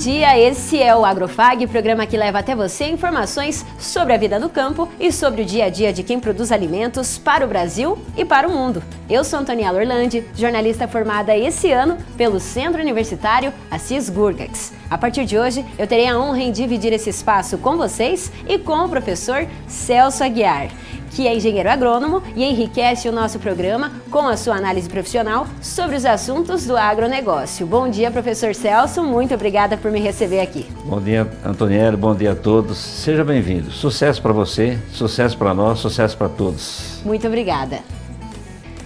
dia, esse é o Agrofag, programa que leva até você informações sobre a vida no campo e sobre o dia a dia de quem produz alimentos para o Brasil e para o mundo. Eu sou Antoniela Orlandi, jornalista formada esse ano pelo Centro Universitário Assis Gurgax. A partir de hoje, eu terei a honra em dividir esse espaço com vocês e com o professor Celso Aguiar, que é engenheiro agrônomo e enriquece o nosso programa com a sua análise profissional sobre os assuntos do agronegócio. Bom dia, professor Celso, muito obrigada por me receber aqui. Bom dia, Antoniela, bom dia a todos. Seja bem-vindo. Sucesso para você, sucesso para nós, sucesso para todos. Muito obrigada.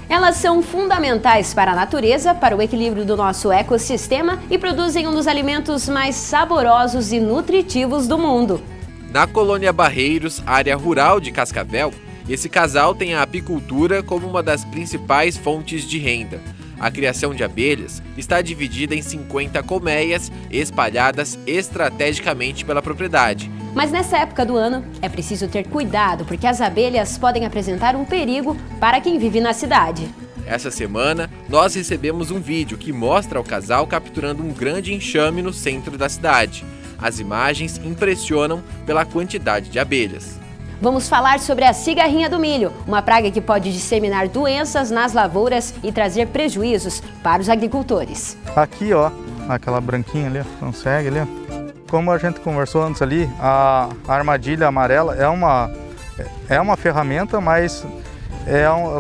Elas são fundamentais para a natureza, para o equilíbrio do nosso ecossistema e produzem um dos alimentos mais saborosos e nutritivos do mundo. Na colônia Barreiros, área rural de Cascavel, esse casal tem a apicultura como uma das principais fontes de renda. A criação de abelhas está dividida em 50 colmeias espalhadas estrategicamente pela propriedade. Mas nessa época do ano é preciso ter cuidado, porque as abelhas podem apresentar um perigo para quem vive na cidade. Essa semana, nós recebemos um vídeo que mostra o casal capturando um grande enxame no centro da cidade. As imagens impressionam pela quantidade de abelhas. Vamos falar sobre a cigarrinha do milho, uma praga que pode disseminar doenças nas lavouras e trazer prejuízos para os agricultores. Aqui, ó, aquela branquinha ali, não segue ali, ó. Como a gente conversou antes ali, a armadilha amarela é uma ferramenta, mas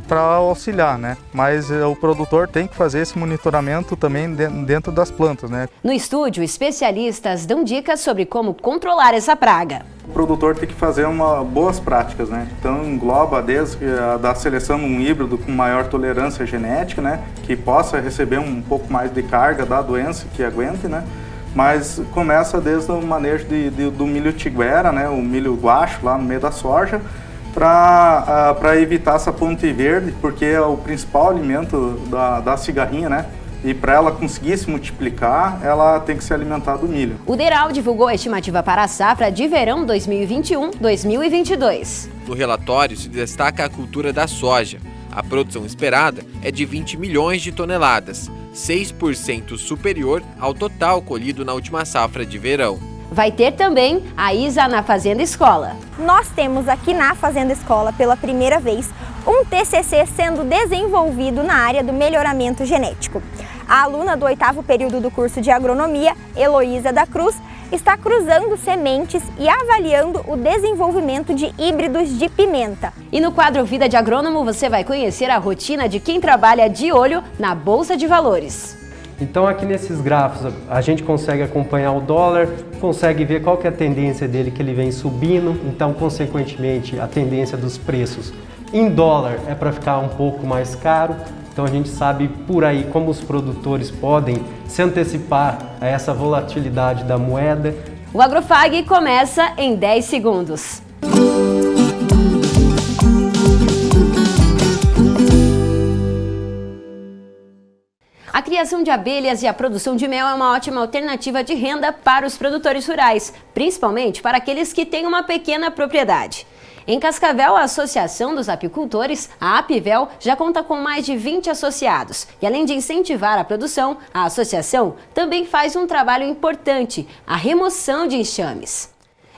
para auxiliar, né? Mas o produtor tem que fazer esse monitoramento também dentro das plantas, né? No estúdio, especialistas dão dicas sobre como controlar essa praga. O produtor tem que fazer boas práticas, né? Então engloba desde a da seleção de um híbrido com maior tolerância genética, né? Que possa receber um pouco mais de carga da doença, que aguente, né? Mas começa desde o manejo do milho tiguera, né? O milho guacho lá no meio da soja, para evitar essa ponte verde, porque é o principal alimento da cigarrinha, né? E para ela conseguir se multiplicar, ela tem que se alimentar do milho. O DERAL divulgou a estimativa para a safra de verão 2021-2022. No relatório se destaca a cultura da soja. A produção esperada é de 20 milhões de toneladas, 6% superior ao total colhido na última safra de verão. Vai ter também a Isa na Fazenda Escola. Nós temos aqui na Fazenda Escola, pela primeira vez, um TCC sendo desenvolvido na área do melhoramento genético. A aluna do 8º período do curso de agronomia, Heloísa da Cruz, está cruzando sementes e avaliando o desenvolvimento de híbridos de pimenta. E no quadro Vida de Agrônomo você vai conhecer a rotina de quem trabalha de olho na Bolsa de Valores. Então aqui nesses gráficos a gente consegue acompanhar o dólar, consegue ver qual que é a tendência dele, que ele vem subindo, então consequentemente a tendência dos preços em dólar é para ficar um pouco mais caro. Então a gente sabe por aí como os produtores podem se antecipar a essa volatilidade da moeda. O Agrofag começa em 10 segundos. A criação de abelhas e a produção de mel é uma ótima alternativa de renda para os produtores rurais, principalmente para aqueles que têm uma pequena propriedade. Em Cascavel, a Associação dos Apicultores, a Apivel, já conta com mais de 20 associados. E além de incentivar a produção, a associação também faz um trabalho importante, a remoção de enxames.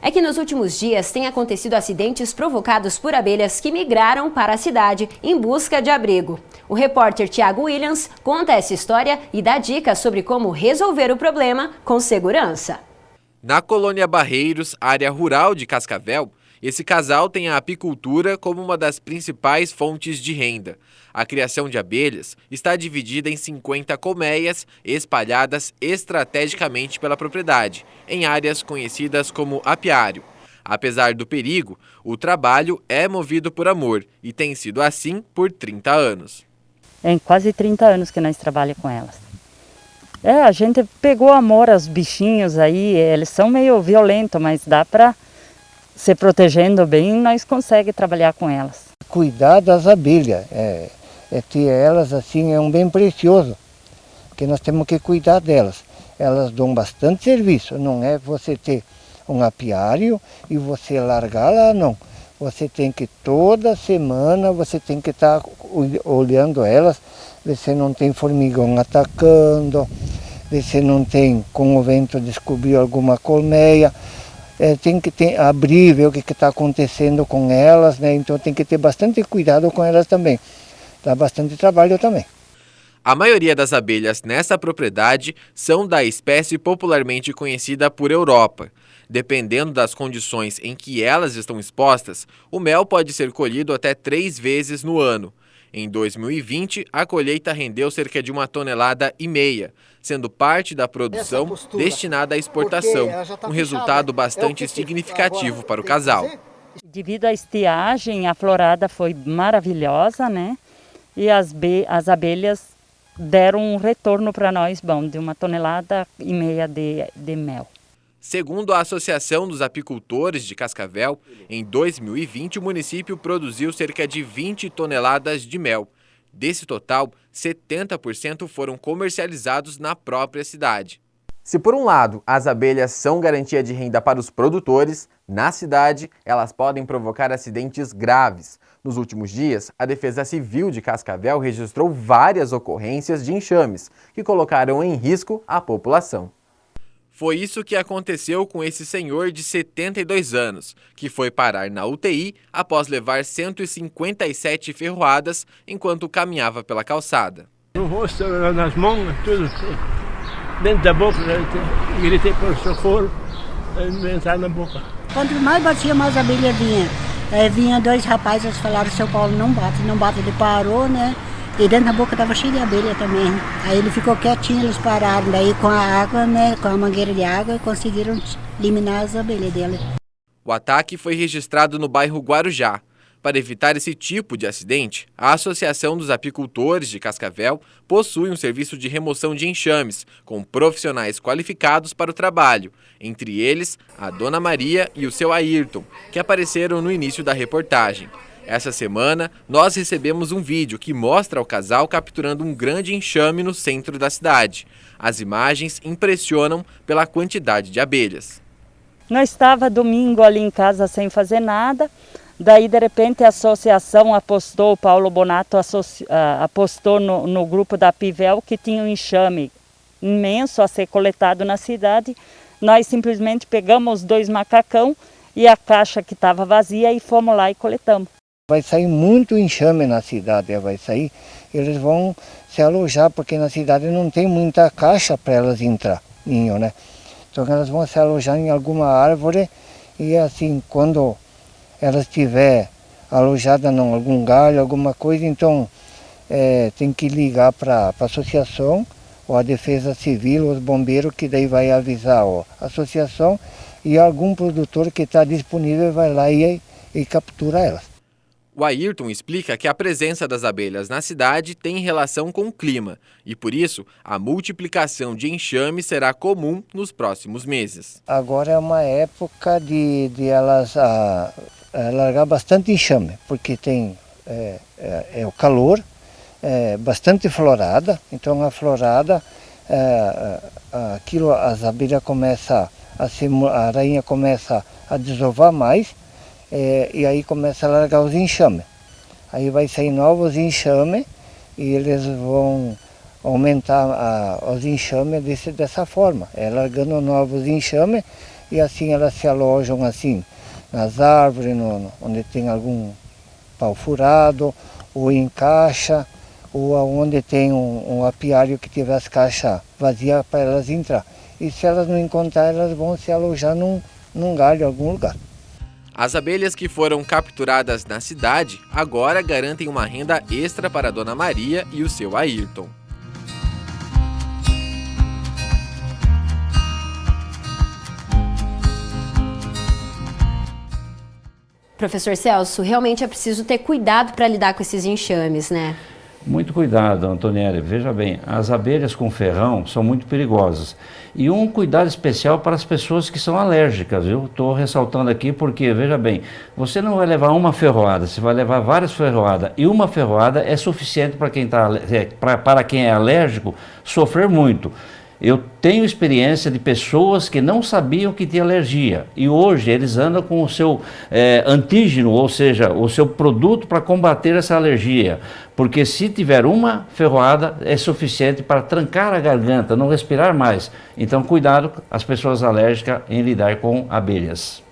É que nos últimos dias têm acontecido acidentes provocados por abelhas que migraram para a cidade em busca de abrigo. O repórter Thiago Williams conta essa história e dá dicas sobre como resolver o problema com segurança. Na colônia Barreiros, área rural de Cascavel, esse casal tem a apicultura como uma das principais fontes de renda. A criação de abelhas está dividida em 50 colmeias espalhadas estrategicamente pela propriedade, em áreas conhecidas como apiário. Apesar do perigo, o trabalho é movido por amor e tem sido assim por 30 anos. Em quase 30 anos que nós trabalhamos com elas. A gente pegou amor aos bichinhos aí, eles são meio violentos, mas dá para se protegendo bem, nós conseguimos trabalhar com elas. Cuidar das abelhas, ter elas assim é um bem precioso, porque nós temos que cuidar delas. Elas dão bastante serviço, não é você ter um apiário e você largar lá, não. Você tem que toda semana, você tem que estar olhando elas, ver se não tem formigão atacando, ver se não tem, com o vento, descobrir alguma colmeia. Tem que abrir, ver o que está acontecendo com elas, né? Então tem que ter bastante cuidado com elas também. Dá bastante trabalho também. A maioria das abelhas nessa propriedade são da espécie popularmente conhecida por Europa. Dependendo das condições em que elas estão expostas, o mel pode ser colhido até 3 vezes no ano. Em 2020, a colheita rendeu cerca de 1,5 toneladas, sendo parte da produção destinada à exportação, um resultado bastante significativo para o casal. Devido à estiagem, a florada foi maravilhosa, né? E as abelhas deram um retorno para nós bom, de 1,5 toneladas de mel. Segundo a Associação dos Apicultores de Cascavel, em 2020 o município produziu cerca de 20 toneladas de mel. Desse total, 70% foram comercializados na própria cidade. Se por um lado as abelhas são garantia de renda para os produtores, na cidade elas podem provocar acidentes graves. Nos últimos dias, a Defesa Civil de Cascavel registrou várias ocorrências de enxames que colocaram em risco a população. Foi isso que aconteceu com esse senhor de 72 anos, que foi parar na UTI após levar 157 ferroadas enquanto caminhava pela calçada. No rosto, nas mãos, tudo dentro da boca, gritei por socorro, entrar na boca. Quanto mais batia, mais a abelha vinha. Vinha 2 rapazes, falaram, seu Paulo não bate, ele parou, né? E dentro da boca estava cheio de abelha também. Aí ele ficou quietinho, eles pararam. Daí com a água, né, com a mangueira de água, conseguiram eliminar as abelhas dele. O ataque foi registrado no bairro Guarujá. Para evitar esse tipo de acidente, a Associação dos Apicultores de Cascavel possui um serviço de remoção de enxames, com profissionais qualificados para o trabalho, entre eles a Dona Maria e o seu Ayrton, que apareceram no início da reportagem. Essa semana, nós recebemos um vídeo que mostra o casal capturando um grande enxame no centro da cidade. As imagens impressionam pela quantidade de abelhas. Nós estava domingo ali em casa sem fazer nada, daí de repente a associação apostou, o Paulo Bonato apostou no grupo da Pivel que tinha um enxame imenso a ser coletado na cidade. Nós simplesmente pegamos os 2 macacão e a caixa que estava vazia e fomos lá e coletamos. Vai sair muito enxame na cidade, eles vão se alojar, porque na cidade não tem muita caixa para elas entrar, né? Então elas vão se alojar em alguma árvore e assim, quando elas estiver alojada em algum galho, alguma coisa, então tem que ligar para a associação, ou a Defesa Civil, os bombeiros, que daí vai avisar a associação, e algum produtor que está disponível vai lá e captura elas. O Ayrton explica que a presença das abelhas na cidade tem relação com o clima e, por isso, a multiplicação de enxame será comum nos próximos meses. Agora é uma época de elas largar bastante enxame, porque tem o calor, bastante florada, então a florada, as abelhas começam a rainha começa a desovar mais, e aí começa a largar os enxames. Aí vai sair novos enxames e eles vão aumentar os enxames dessa forma, largando novos enxames, e assim elas se alojam assim nas árvores, onde tem algum pau furado, ou em caixa, ou onde tem um apiário que tiver as caixas vazias para elas entrar. E se elas não encontrar, elas vão se alojar num galho, em algum lugar. As abelhas que foram capturadas na cidade agora garantem uma renda extra para a Dona Maria e o seu Ayrton. Professor Celso, realmente é preciso ter cuidado para lidar com esses enxames, né? Muito cuidado, Antonielli. Veja bem, as abelhas com ferrão são muito perigosas. E um cuidado especial para as pessoas que são alérgicas, viu? Estou ressaltando aqui porque, veja bem, você não vai levar uma ferroada, você vai levar várias ferroadas. E uma ferroada é suficiente para quem é alérgico sofrer muito. Eu tenho experiência de pessoas que não sabiam que tinha alergia e hoje eles andam com o seu antígeno, ou seja, o seu produto para combater essa alergia. Porque se tiver uma ferroada é suficiente para trancar a garganta, não respirar mais. Então cuidado as pessoas alérgicas em lidar com abelhas.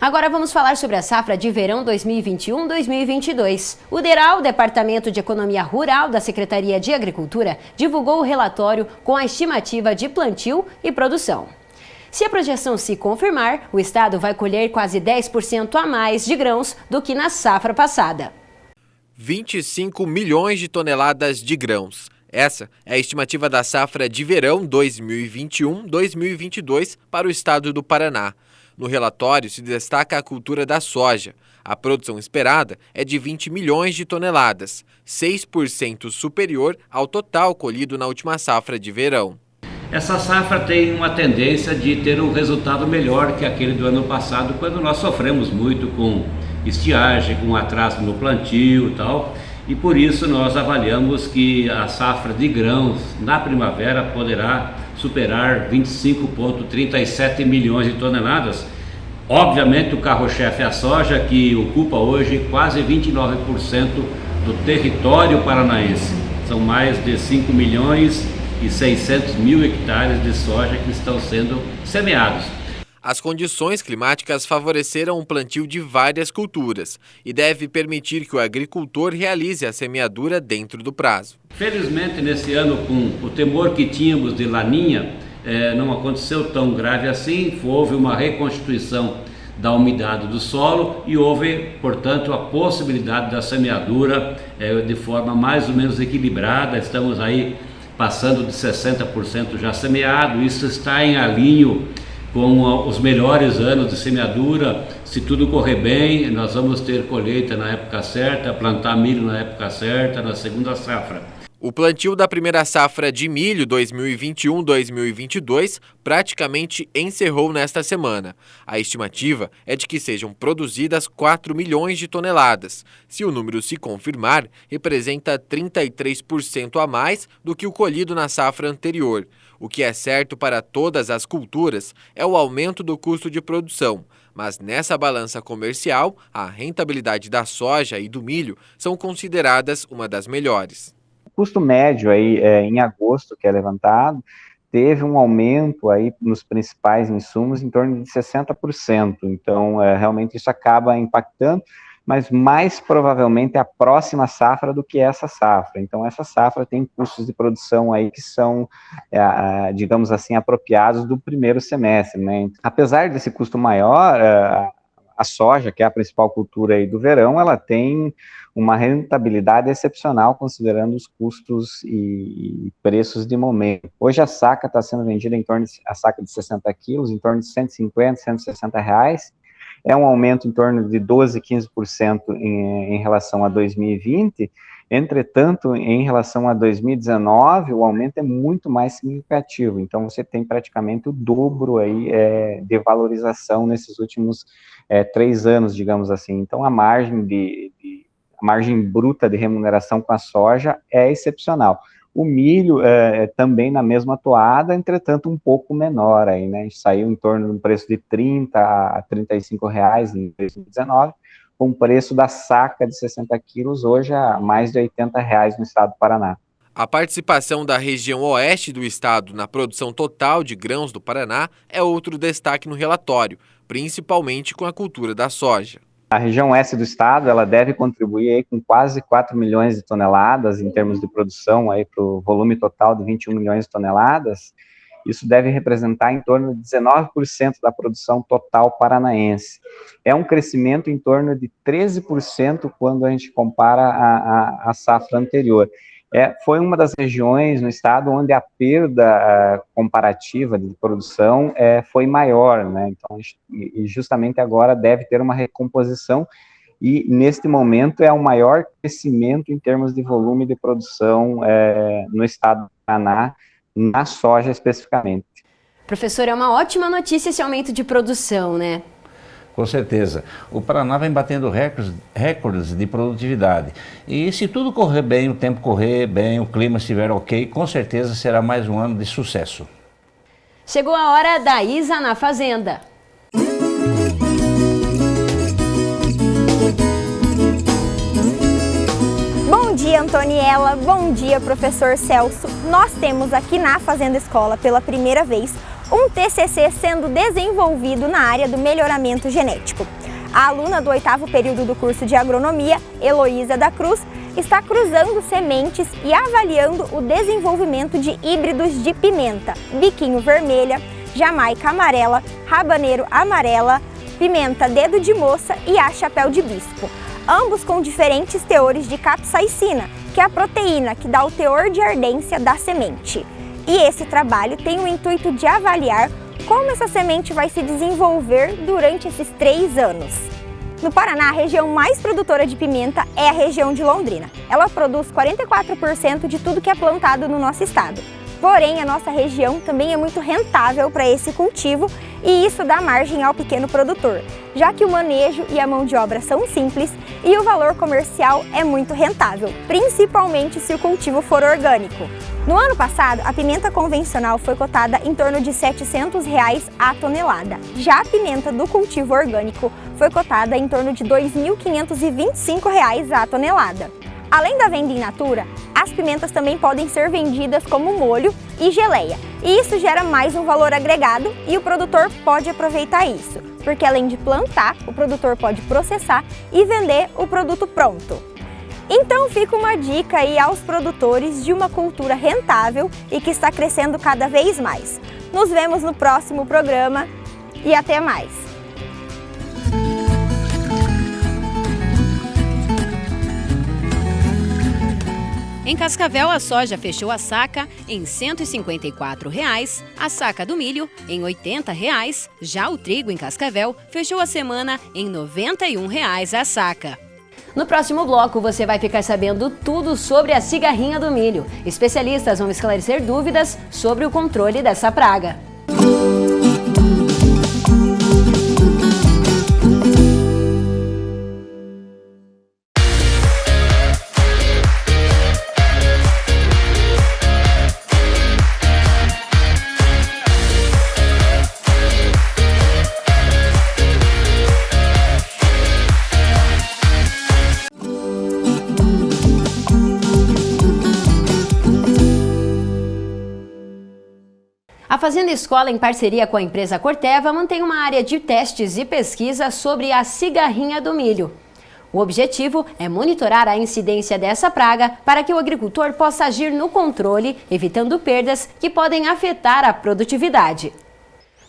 Agora vamos falar sobre a safra de verão 2021-2022. O DERAL, Departamento de Economia Rural da Secretaria de Agricultura, divulgou o relatório com a estimativa de plantio e produção. Se a projeção se confirmar, o estado vai colher quase 10% a mais de grãos do que na safra passada. 25 milhões de toneladas de grãos. Essa é a estimativa da safra de verão 2021-2022 para o estado do Paraná. No relatório se destaca a cultura da soja. A produção esperada é de 20 milhões de toneladas, 6% superior ao total colhido na última safra de verão. Essa safra tem uma tendência de ter um resultado melhor que aquele do ano passado, quando nós sofremos muito com estiagem, com atraso no plantio e tal. E por isso nós avaliamos que a safra de grãos na primavera poderá superar 25,37 milhões de toneladas. Obviamente o carro-chefe é a soja, que ocupa hoje quase 29% do território paranaense. São mais de 5 milhões e 600 mil hectares de soja que estão sendo semeados. As condições climáticas favoreceram o plantio de várias culturas e deve permitir que o agricultor realize a semeadura dentro do prazo. Felizmente, nesse ano, com o temor que tínhamos de laninha, não aconteceu tão grave assim. Houve uma reconstituição da umidade do solo e houve, portanto, a possibilidade da semeadura de forma mais ou menos equilibrada. Estamos aí passando de 60% já semeado. Isso está em alinho com os melhores anos de semeadura. Se tudo correr bem, nós vamos ter colheita na época certa, plantar milho na época certa, na segunda safra. O plantio da primeira safra de milho 2021-2022 praticamente encerrou nesta semana. A estimativa é de que sejam produzidas 4 milhões de toneladas. Se o número se confirmar, representa 33% a mais do que o colhido na safra anterior. O que é certo para todas as culturas é o aumento do custo de produção, mas nessa balança comercial, a rentabilidade da soja e do milho são consideradas uma das melhores. O custo médio aí, em agosto, que é levantado, teve um aumento aí nos principais insumos em torno de 60%. Então, realmente isso acaba impactando, mas mais provavelmente a próxima safra do que essa safra. Então, essa safra tem custos de produção aí que são, digamos assim, apropriados do primeiro semestre, né? Apesar desse custo maior, a soja, que é a principal cultura aí do verão, ela tem uma rentabilidade excepcional considerando os custos e preços de momento. Hoje a saca está sendo vendida a saca de 60 quilos, em torno de 150, 160 reais. É um aumento em torno de 12, 15% em relação a 2020. Entretanto, em relação a 2019, o aumento é muito mais significativo. Então, você tem praticamente o dobro aí, de valorização nesses últimos 3 anos, digamos assim. Então, a margem bruta de remuneração com a soja é excepcional. O milho também na mesma toada, entretanto um pouco menor aí, né? Saiu em torno de um preço de 30 a 35 reais em 2019, com o preço da saca de 60 quilos hoje a mais de 80 reais no estado do Paraná. A participação da região oeste do estado na produção total de grãos do Paraná é outro destaque no relatório, principalmente com a cultura da soja. A região oeste do estado, ela deve contribuir aí com quase 4 milhões de toneladas em termos de produção aí para o volume total de 21 milhões de toneladas. Isso deve representar em torno de 19% da produção total paranaense. É um crescimento em torno de 13% quando a gente compara a safra anterior. Foi uma das regiões no estado onde a perda comparativa de produção foi maior, né? Então, e justamente agora deve ter uma recomposição e, neste momento, é o maior crescimento em termos de volume de produção no estado do Paraná, na soja especificamente. Professor, é uma ótima notícia esse aumento de produção, né? Com certeza. O Paraná vem batendo recordes de produtividade. E se tudo correr bem, o tempo correr bem, o clima estiver ok, com certeza será mais um ano de sucesso. Chegou a hora da Isa na Fazenda. Bom dia, Antoniela. Bom dia, professor Celso. Nós temos aqui na Fazenda Escola, pela primeira vez, um TCC sendo desenvolvido na área do melhoramento genético. A aluna do 8º período do curso de agronomia, Heloísa da Cruz, está cruzando sementes e avaliando o desenvolvimento de híbridos de pimenta, biquinho vermelha, jamaica amarela, rabaneiro amarela, pimenta dedo de moça e a chapéu de bispo, ambos com diferentes teores de capsaicina, que é a proteína que dá o teor de ardência da semente. E esse trabalho tem o intuito de avaliar como essa semente vai se desenvolver durante esses 3 anos. No Paraná, a região mais produtora de pimenta é a região de Londrina. Ela produz 44% de tudo que é plantado no nosso estado. Porém, a nossa região também é muito rentável para esse cultivo e isso dá margem ao pequeno produtor, já que o manejo e a mão de obra são simples e o valor comercial é muito rentável, principalmente se o cultivo for orgânico. No ano passado, a pimenta convencional foi cotada em torno de R$ 700 a tonelada. Já a pimenta do cultivo orgânico foi cotada em torno de R$ 2.525 a tonelada. Além da venda in natura, as pimentas também podem ser vendidas como molho e geleia. E isso gera mais um valor agregado e o produtor pode aproveitar isso, porque além de plantar, o produtor pode processar e vender o produto pronto. Então fica uma dica aí aos produtores de uma cultura rentável e que está crescendo cada vez mais. Nos vemos no próximo programa e até mais! Em Cascavel, a soja fechou a saca em R$ 154, a saca do milho em R$ 80. Já o trigo em Cascavel fechou a semana em R$ 91 a saca. No próximo bloco, você vai ficar sabendo tudo sobre a cigarrinha do milho. Especialistas vão esclarecer dúvidas sobre o controle dessa praga. A Fazenda Escola, em parceria com a empresa Corteva, mantém uma área de testes e pesquisa sobre a cigarrinha do milho. O objetivo é monitorar a incidência dessa praga para que o agricultor possa agir no controle, evitando perdas que podem afetar a produtividade.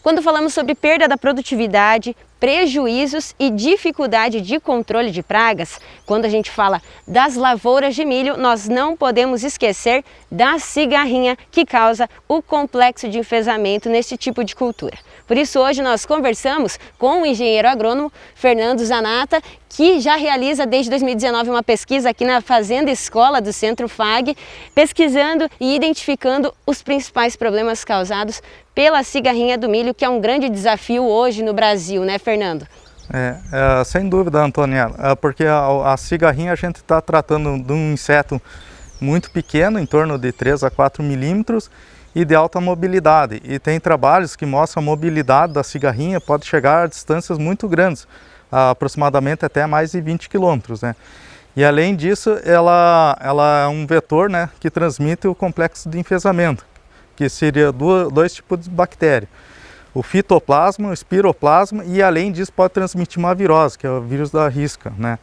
Quando falamos sobre perda da produtividade, prejuízos e dificuldade de controle de pragas, quando a gente fala das lavouras de milho, nós não podemos esquecer da cigarrinha que causa o complexo de enfesamento nesse tipo de cultura. Por isso hoje nós conversamos com o engenheiro agrônomo Fernando Zanata, que já realiza desde 2019 uma pesquisa aqui na Fazenda Escola do Centro FAG, pesquisando e identificando os principais problemas causados pela cigarrinha do milho, que é um grande desafio hoje no Brasil, né, Fernando? Sem dúvida, Antoniela, porque a cigarrinha a gente está tratando de um inseto muito pequeno, em torno de 3 a 4 milímetros, e de alta mobilidade. E tem trabalhos que mostram a mobilidade da cigarrinha pode chegar a distâncias muito grandes, aproximadamente até mais de 20 quilômetros, né? E além disso, ela é um vetor, né, que transmite o complexo de enfesamento, que seria dois tipos de bactéria. O fitoplasma, o espiroplasma, e além disso pode transmitir uma virose, que é o vírus da risca, né?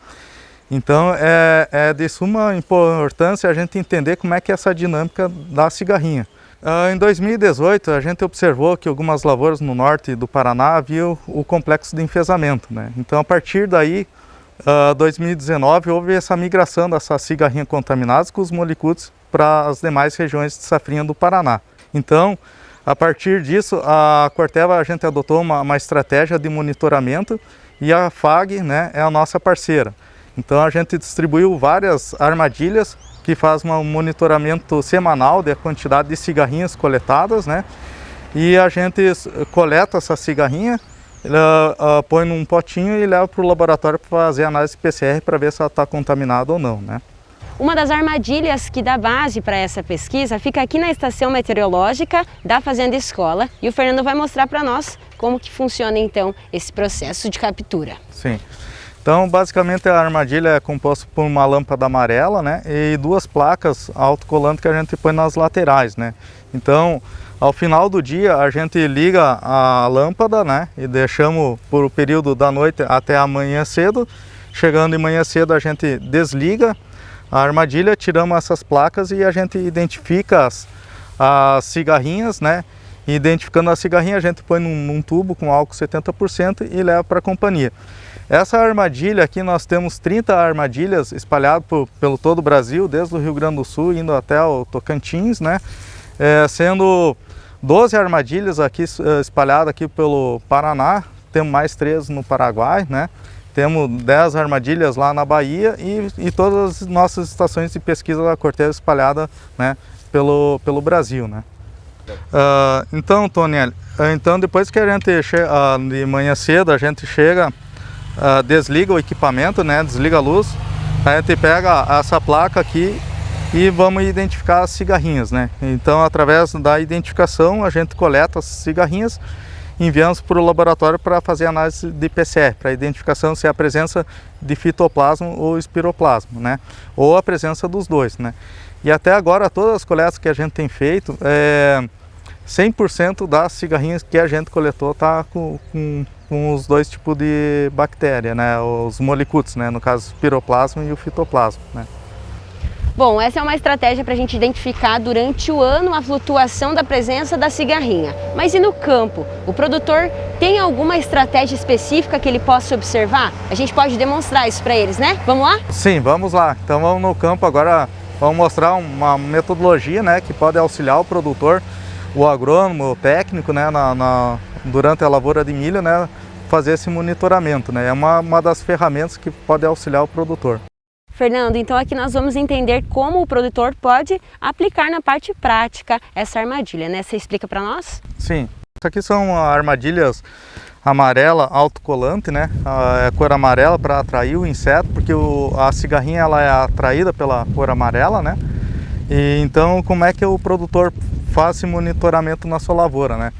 Então é de suma importância a gente entender como é que é essa dinâmica da cigarrinha. Em 2018 a gente observou que algumas lavouras no norte do Paraná haviam o complexo de enfesamento, né? Então a partir daí, 2019, houve essa migração dessas cigarrinhas contaminadas com os molicutes para as demais regiões de safrinha do Paraná. Então, a partir disso, a Corteva, a gente adotou uma estratégia de monitoramento e a FAG, né, é a nossa parceira. Então a gente distribuiu várias armadilhas que faz um monitoramento semanal da quantidade de cigarrinhas coletadas, né? E a gente coleta essa cigarrinha, põe num potinho e leva para o laboratório para fazer análise PCR para ver se ela está contaminada ou não, né? Uma das armadilhas que dá base para essa pesquisa fica aqui na estação meteorológica da Fazenda Escola e o Fernando vai mostrar para nós como que funciona então esse processo de captura. Sim. Então, basicamente a armadilha é composta por uma lâmpada amarela, né, e 2 placas autocolantes que a gente põe nas laterais, né. Então, ao final do dia a gente liga a lâmpada, né, e deixamos por o período da noite até amanhã cedo. Chegando de manhã cedo a gente desliga a armadilha, tiramos essas placas e a gente identifica as cigarrinhas, né. Identificando a cigarrinha a gente põe num tubo com álcool 70% e leva para a companhia. Essa armadilha aqui, nós temos 30 armadilhas espalhadas pelo todo o Brasil, desde o Rio Grande do Sul indo até o Tocantins, né? Sendo 12 armadilhas aqui espalhadas aqui pelo Paraná, temos mais 3 no Paraguai, né? Temos 10 armadilhas lá na Bahia e todas as nossas estações de pesquisa da Cortez espalhadas, né, pelo Brasil, né? Então, Toniel, então depois que a gente chega de manhã cedo, a gente chega, desliga o equipamento, né, desliga a luz, a gente pega essa placa aqui e vamos identificar as cigarrinhas, né. Então, através da identificação, a gente coleta as cigarrinhas, enviamos para o laboratório para fazer análise de PCR, para identificação se é a presença de fitoplasma ou espiroplasma, né, ou a presença dos dois, né. E até agora, todas as coletas que a gente tem feito, 100% das cigarrinhas que a gente coletou está com os 2 tipos de bactéria, né? Os molicutes, né? No caso, o espiroplasma e o fitoplasma, né? Bom, essa é uma estratégia para a gente identificar durante o ano a flutuação da presença da cigarrinha. Mas e no campo? O produtor tem alguma estratégia específica que ele possa observar? A gente pode demonstrar isso para eles, né? Vamos lá? Sim, vamos lá. Então vamos no campo agora, vamos mostrar uma metodologia, né? Que pode auxiliar o produtor, o agrônomo, o técnico, né, durante a lavoura de milho, né, fazer esse monitoramento, né, é uma das ferramentas que pode auxiliar o produtor. Fernando, então aqui nós vamos entender como o produtor pode aplicar na parte prática essa armadilha, né? Você explica para nós? Sim, isso aqui são armadilhas amarela autocolante, né, é cor amarela para atrair o inseto, porque a cigarrinha ela é atraída pela cor amarela, né, e então como é que o produtor faz esse monitoramento na sua lavoura, né?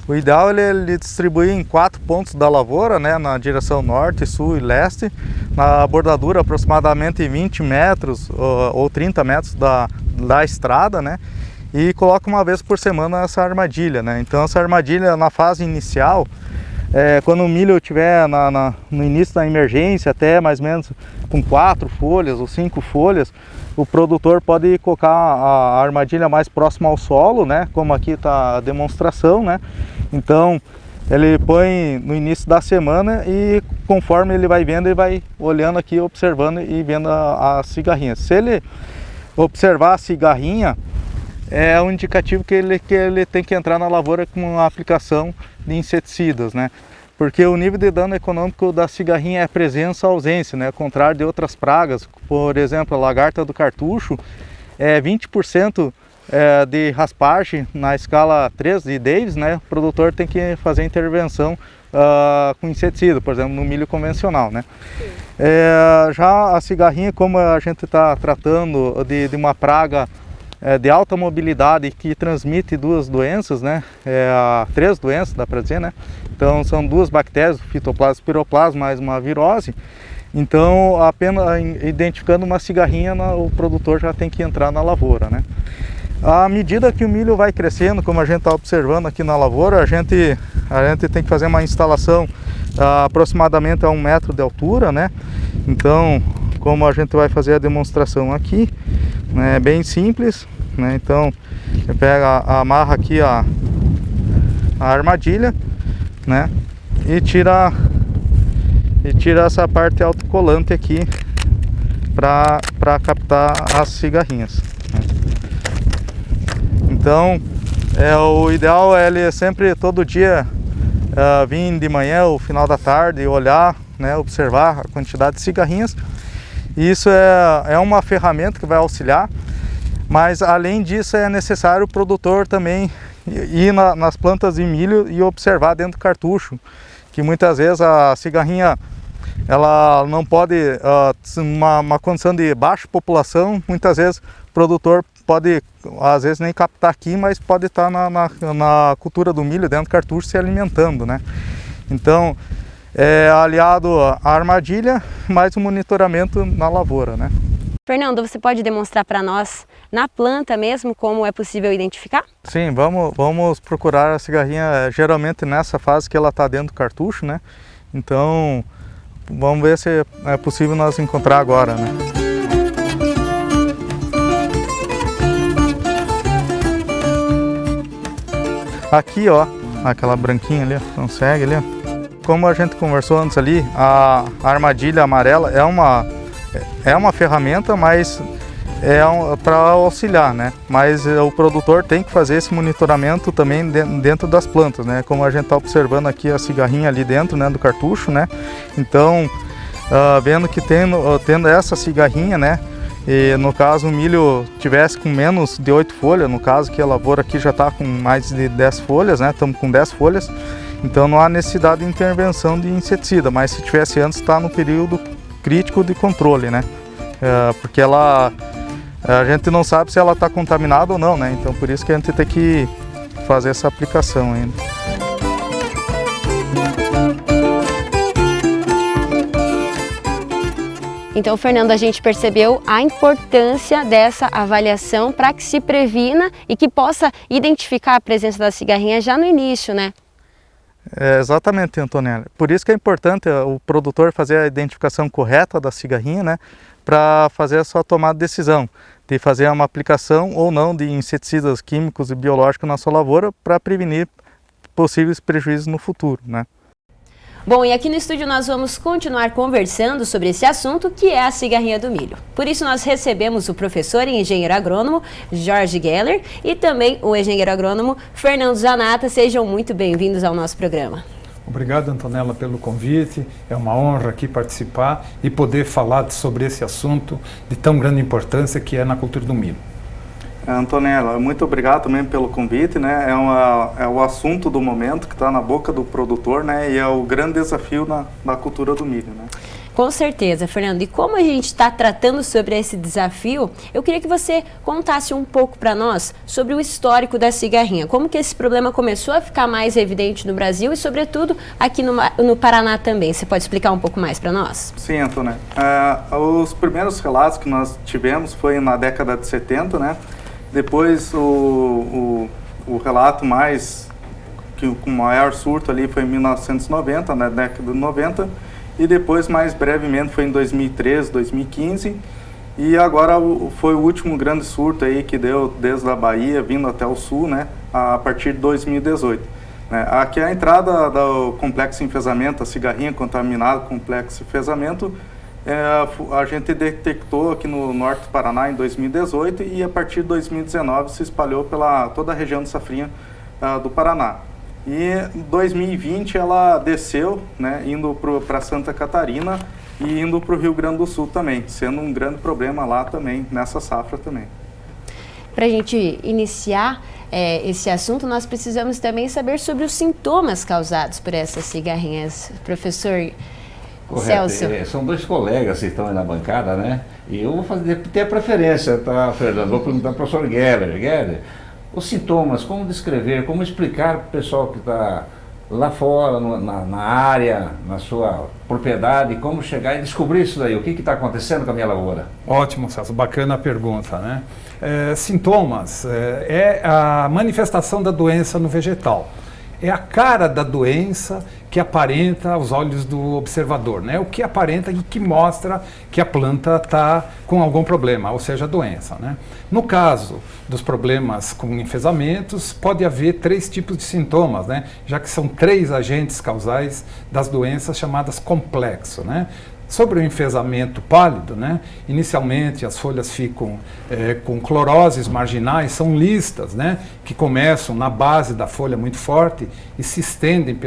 O ideal é ele distribuir em 4 pontos da lavoura, né, na direção norte, sul e leste, na bordadura aproximadamente 20 metros ou 30 metros da estrada, né, e coloca uma vez por semana essa armadilha, né? Então essa armadilha na fase inicial, quando o milho estiver no início da emergência, até mais ou menos com 4 folhas ou 5 folhas, o produtor pode colocar a armadilha mais próxima ao solo, né? Como aqui está a demonstração, né? Então ele põe no início da semana e conforme ele vai vendo, ele vai olhando aqui, observando e vendo a cigarrinha. Se ele observar a cigarrinha, é um indicativo que ele tem que entrar na lavoura com uma aplicação de inseticidas, né? Porque o nível de dano econômico da cigarrinha é presença ou ausência, né? Ao contrário de outras pragas, por exemplo, a lagarta do cartucho, 20% de raspagem na escala 3 de Davis, né? O produtor tem que fazer intervenção com inseticida, por exemplo, no milho convencional, né? Já a cigarrinha, como a gente está tratando de uma praga de alta mobilidade que transmite 2 doenças, né? 3 doenças, dá para dizer, né? Então são 2 bactérias, fitoplasma e espiroplasma, mais uma virose. Então, apenas identificando uma cigarrinha, o produtor já tem que entrar na lavoura, né? À medida que o milho vai crescendo, como a gente está observando aqui na lavoura, a gente tem que fazer uma instalação aproximadamente a 1 metro de altura, né? Então, como a gente vai fazer a demonstração aqui, né, é bem simples, né? Então, você pega, amarra aqui a armadilha, né? E tira essa parte autocolante aqui para captar as cigarrinhas, né? Então, o ideal é ele sempre, todo dia, vir de manhã ou final da tarde, olhar, né, observar a quantidade de cigarrinhas. Isso é uma ferramenta que vai auxiliar, mas além disso é necessário o produtor também ir nas plantas de milho e observar dentro do cartucho, que muitas vezes a cigarrinha ela não pode, uma condição de baixa população, muitas vezes o produtor pode, às vezes, nem captar aqui, mas pode estar na cultura do milho dentro do cartucho se alimentando, né? Então, aliado à armadilha, mais o monitoramento na lavoura, né? Fernando, você pode demonstrar para nós, na planta mesmo, como é possível identificar? Sim, vamos procurar a cigarrinha geralmente nessa fase que ela está dentro do cartucho, né? Então, vamos ver se é possível nós encontrar agora, né? Aqui, ó, aquela branquinha ali, consegue ali, ó. Como a gente conversou antes ali, a armadilha amarela é uma ferramenta, mas para auxiliar, né? Mas o produtor tem que fazer esse monitoramento também dentro das plantas, né? Como a gente está observando aqui a cigarrinha ali dentro, né, do cartucho, né? Então, vendo que tendo essa cigarrinha, né? E no caso o milho tivesse com menos de 8 folhas, no caso que a lavoura aqui já está com mais de 10 folhas, né? Estamos com 10 folhas, então não há necessidade de intervenção de inseticida, mas se tivesse antes, está no período crítico de controle, né? Porque a gente não sabe se ela está contaminada ou não, né? Então por isso que a gente tem que fazer essa aplicação ainda. Então, Fernando, a gente percebeu a importância dessa avaliação para que se previna e que possa identificar a presença da cigarrinha já no início, né? Exatamente, Antonella. Por isso que é importante o produtor fazer a identificação correta da cigarrinha, né? Para fazer a sua tomada de decisão, de fazer uma aplicação ou não de inseticidas químicos e biológicos na sua lavoura para prevenir possíveis prejuízos no futuro, né? Bom, e aqui no estúdio nós vamos continuar conversando sobre esse assunto, que é a cigarrinha do milho. Por isso nós recebemos o professor e engenheiro agrônomo Jorge Geller e também o engenheiro agrônomo Fernando Zanata. Sejam muito bem-vindos ao nosso programa. Obrigado, Antonella, pelo convite. É uma honra aqui participar e poder falar sobre esse assunto de tão grande importância que é na cultura do milho. Antonella, muito obrigado também pelo convite, né? É o assunto do momento que está na boca do produtor, né? E é o grande desafio na cultura do milho, né? Com certeza, Fernando. E como a gente está tratando sobre esse desafio, eu queria que você contasse um pouco para nós sobre o histórico da cigarrinha. Como que esse problema começou a ficar mais evidente no Brasil e, sobretudo, aqui no Paraná também. Você pode explicar um pouco mais para nós? Sim, Antonella. Os primeiros relatos que nós tivemos foi na década de 70, né? Depois o relato com maior surto ali foi em 1990, na década de 90, e depois mais brevemente foi em 2013, 2015, e agora foi o último grande surto aí que deu desde a Bahia vindo até o sul, né, a partir de 2018. Aqui a entrada do complexo enfesamento, a cigarrinha contaminada com complexo enfesamento, a gente detectou aqui no norte do Paraná em 2018 e a partir de 2019 se espalhou pela toda a região de Safrinha do Paraná. E em 2020 ela desceu, né, indo para Santa Catarina e indo para o Rio Grande do Sul também, sendo um grande problema lá também, nessa safra também. Para a gente iniciar esse assunto, nós precisamos também saber sobre os sintomas causados por essas cigarrinhas. Professor Correto. Celso. São dois colegas que estão aí na bancada, né? E eu vou ter a preferência, tá, Fernando? Vou perguntar para o professor Geller. Geller, os sintomas, como descrever, como explicar para o pessoal que está lá fora, na área, na sua propriedade, como chegar e descobrir isso daí, o que está acontecendo com a minha lavoura? Ótimo, Celso, bacana a pergunta, né? Sintomas é a manifestação da doença no vegetal. É a cara da doença que aparenta aos olhos do observador, né? O que aparenta e que mostra que a planta está com algum problema, ou seja, a doença, né? No caso dos problemas com enfesamentos, pode haver 3 tipos de sintomas, né? Já que são 3 agentes causais das doenças chamadas complexo, né? Sobre o enfesamento pálido, né? Inicialmente as folhas ficam com cloroses marginais, são listas, né? Que começam na base da folha muito forte e se estendem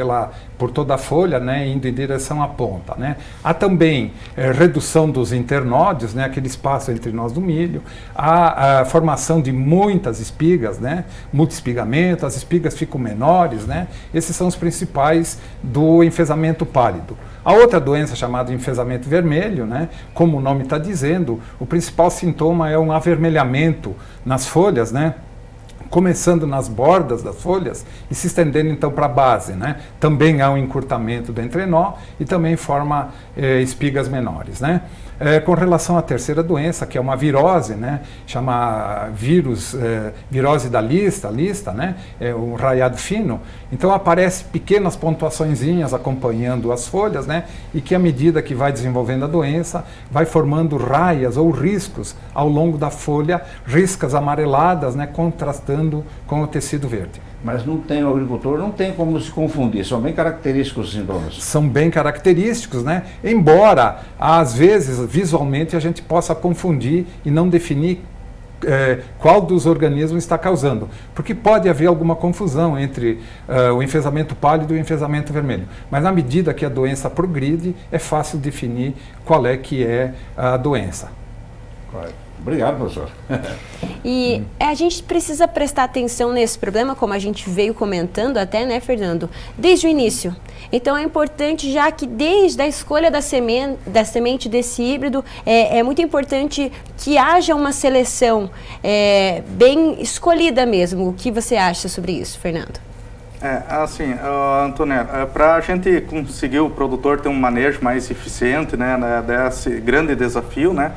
por toda a folha, né, indo em direção à ponta, né. Há também redução dos internódios, né, aquele espaço entre nós do milho, há a formação de muitas espigas, né, multi-espigamento, as espigas ficam menores, né. Esses são os principais do enfesamento pálido. A outra doença chamada enfesamento vermelho, né, como o nome está dizendo, o principal sintoma é um avermelhamento nas folhas, né, começando nas bordas das folhas e se estendendo então para a base, né. Também há um encurtamento do entrenó e também forma espigas menores, né. Com relação à terceira doença, que é uma virose, né, chama virose da lista, né, é um raiado fino, então aparece pequenas pontuaçõezinhas acompanhando as folhas, né, e que à medida que vai desenvolvendo a doença, vai formando raias ou riscos ao longo da folha, riscas amareladas, né, contrastando com o tecido verde. Mas não tem, o agricultor não tem como se confundir, são bem característicos os sintomas. São bem característicos, né? Embora, às vezes, visualmente, a gente possa confundir e não definir qual dos organismos está causando. Porque pode haver alguma confusão entre o enfesamento pálido e o enfesamento vermelho. Mas na medida que a doença progride, é fácil definir qual é que é a doença. Obrigado, professor. E a gente precisa prestar atenção nesse problema, como a gente veio comentando até, né, Fernando, desde o início. Então é importante, já que desde a escolha da semente desse híbrido, é muito importante que haja uma seleção bem escolhida mesmo. O que você acha sobre isso, Fernando? Assim, Antônia, para a gente conseguir o produtor ter um manejo mais eficiente, né, desse grande desafio, né,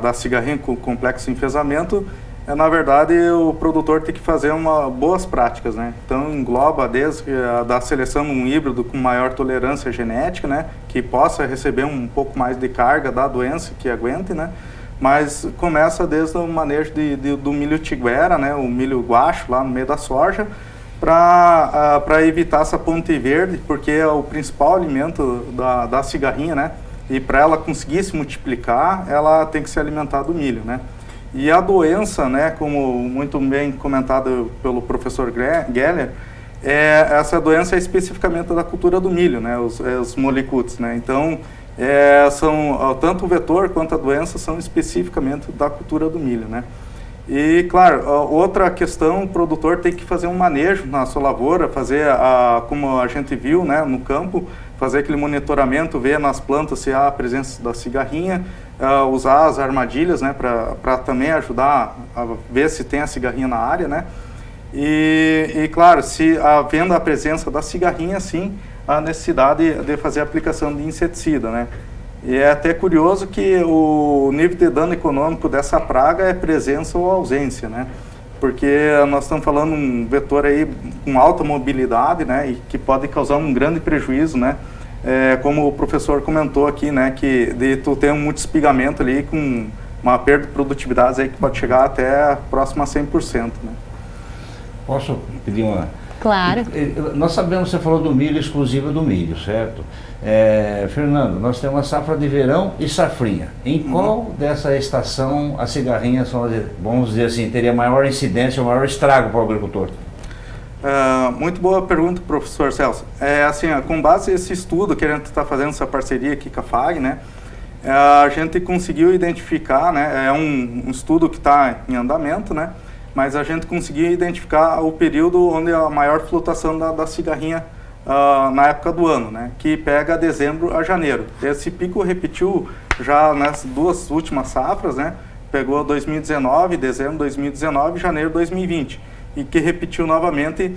da cigarrinha com complexo enfesamento, na verdade o produtor tem que fazer boas práticas, né? Então engloba desde da seleção de um híbrido com maior tolerância genética, né, que possa receber um pouco mais de carga da doença, que aguente, né? Mas começa desde o manejo do milho tiguera, né, o milho guacho lá no meio da soja, para evitar essa ponte verde, porque é o principal alimento da cigarrinha, né? E para ela conseguir se multiplicar, ela tem que se alimentar do milho, né? E a doença, né, como muito bem comentado pelo professor Geller, essa doença é especificamente da cultura do milho, né, os molicutes, né? Então, tanto o vetor quanto a doença são especificamente da cultura do milho, né? E, claro, outra questão, o produtor tem que fazer um manejo na sua lavoura, fazer, como a gente viu, né, no campo, fazer aquele monitoramento, ver nas plantas se há a presença da cigarrinha, usar as armadilhas, né, para também ajudar a ver se tem a cigarrinha na área, né. E claro, se havendo a presença da cigarrinha, sim, a necessidade de fazer a aplicação de inseticida, né. E é até curioso que o nível de dano econômico dessa praga é presença ou ausência, né? Porque nós estamos falando um vetor aí com alta mobilidade, né? E que pode causar um grande prejuízo, né? Como o professor comentou aqui, né? Que tu tem um multi-espigamento ali com uma perda de produtividade aí que pode chegar até próximo a 100%, né? Posso pedir uma... Claro. Nós sabemos, você falou do milho, exclusivo do milho, certo? Fernando, nós temos uma safra de verão e safrinha. Em qual dessa estação as cigarrinhas, vamos dizer assim, teria maior incidência, maior estrago para o agricultor? Muito boa pergunta, professor Celso. Assim, com base nesse estudo que a gente está fazendo, essa parceria aqui com a FAG, né? A gente conseguiu identificar, né? É um estudo que está em andamento, né? Mas a gente conseguiu identificar o período onde a maior flutuação da cigarrinha na época do ano, né, que pega dezembro a janeiro. Esse pico repetiu já nas duas últimas safras, né, pegou 2019, dezembro de 2019 e janeiro de 2020, e que repetiu novamente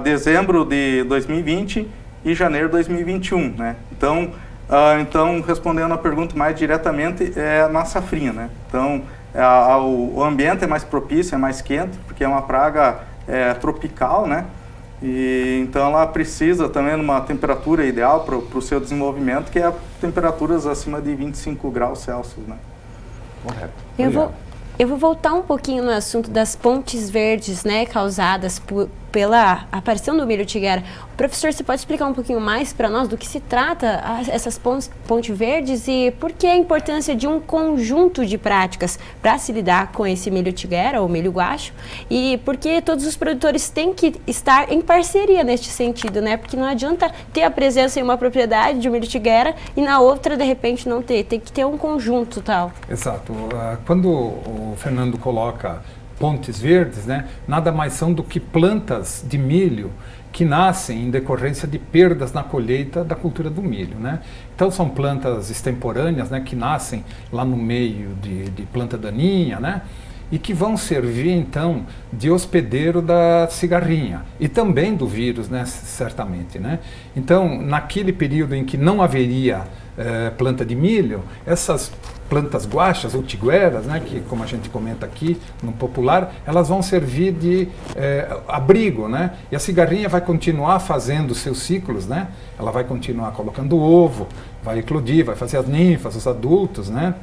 dezembro de 2020 e janeiro de 2021, né. Então, respondendo a pergunta mais diretamente, na safrinha, né. Então, o ambiente é mais propício, é mais quente, porque é uma praga tropical, né? E então ela precisa também de uma temperatura ideal para o seu desenvolvimento, que é temperaturas acima de 25 graus Celsius, né? Correto. Eu vou voltar um pouquinho no assunto das pontes verdes, né, causadas pela aparição do milho tiguera. Professor, você pode explicar um pouquinho mais para nós do que se trata essas pontes verdes e por que a importância de um conjunto de práticas para se lidar com esse milho tiguera ou milho guacho e por que todos os produtores têm que estar em parceria neste sentido, né? Porque não adianta ter a presença em uma propriedade de milho tiguera e na outra, de repente, não ter. Tem que ter um conjunto tal. Exato. Quando o Fernando coloca pontes verdes, né, nada mais são do que plantas de milho que nascem em decorrência de perdas na colheita da cultura do milho, né? Então são plantas extemporâneas, né, que nascem lá no meio de planta daninha, né? E que vão servir então de hospedeiro da cigarrinha e também do vírus, né, certamente, né? Então, naquele período em que não haveria planta de milho, essas plantas guachas ou tigueras, né, que como a gente comenta aqui no popular, elas vão servir de abrigo, né? E a cigarrinha vai continuar fazendo seus ciclos, né? Ela vai continuar colocando ovo, vai eclodir, vai fazer as ninfas, os adultos, né?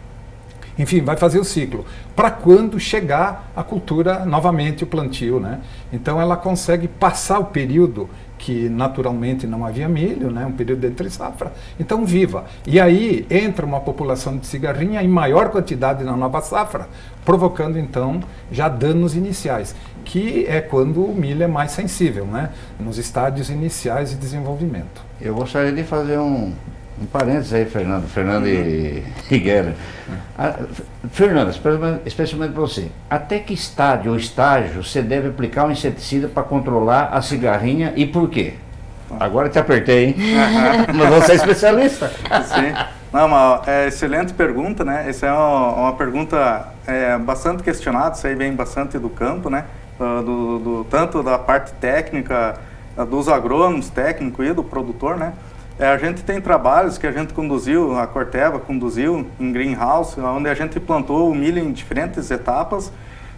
Enfim, vai fazer o ciclo, para quando chegar a cultura novamente, o plantio, né? Então ela consegue passar o período que naturalmente não havia milho, né? Um período de entre safra, então viva. E aí entra uma população de cigarrinha em maior quantidade na nova safra, provocando então já danos iniciais, que é quando o milho é mais sensível, né? Nos estádios iniciais de desenvolvimento. Eu gostaria de fazer um parênteses aí, Fernando e Guerra. Fernando, especialmente para você, até que estádio ou estágio você deve aplicar um inseticida para controlar a cigarrinha e por quê? Agora te apertei, hein? Mas você é especialista. Sim. Não, mas excelente pergunta, né? Essa é uma pergunta bastante questionada, isso aí vem bastante do campo, né? Tanto da parte técnica, dos agrônomos técnicos e do produtor, né? A gente tem trabalhos que a gente conduziu, a Corteva conduziu em greenhouse, onde a gente plantou o milho em diferentes etapas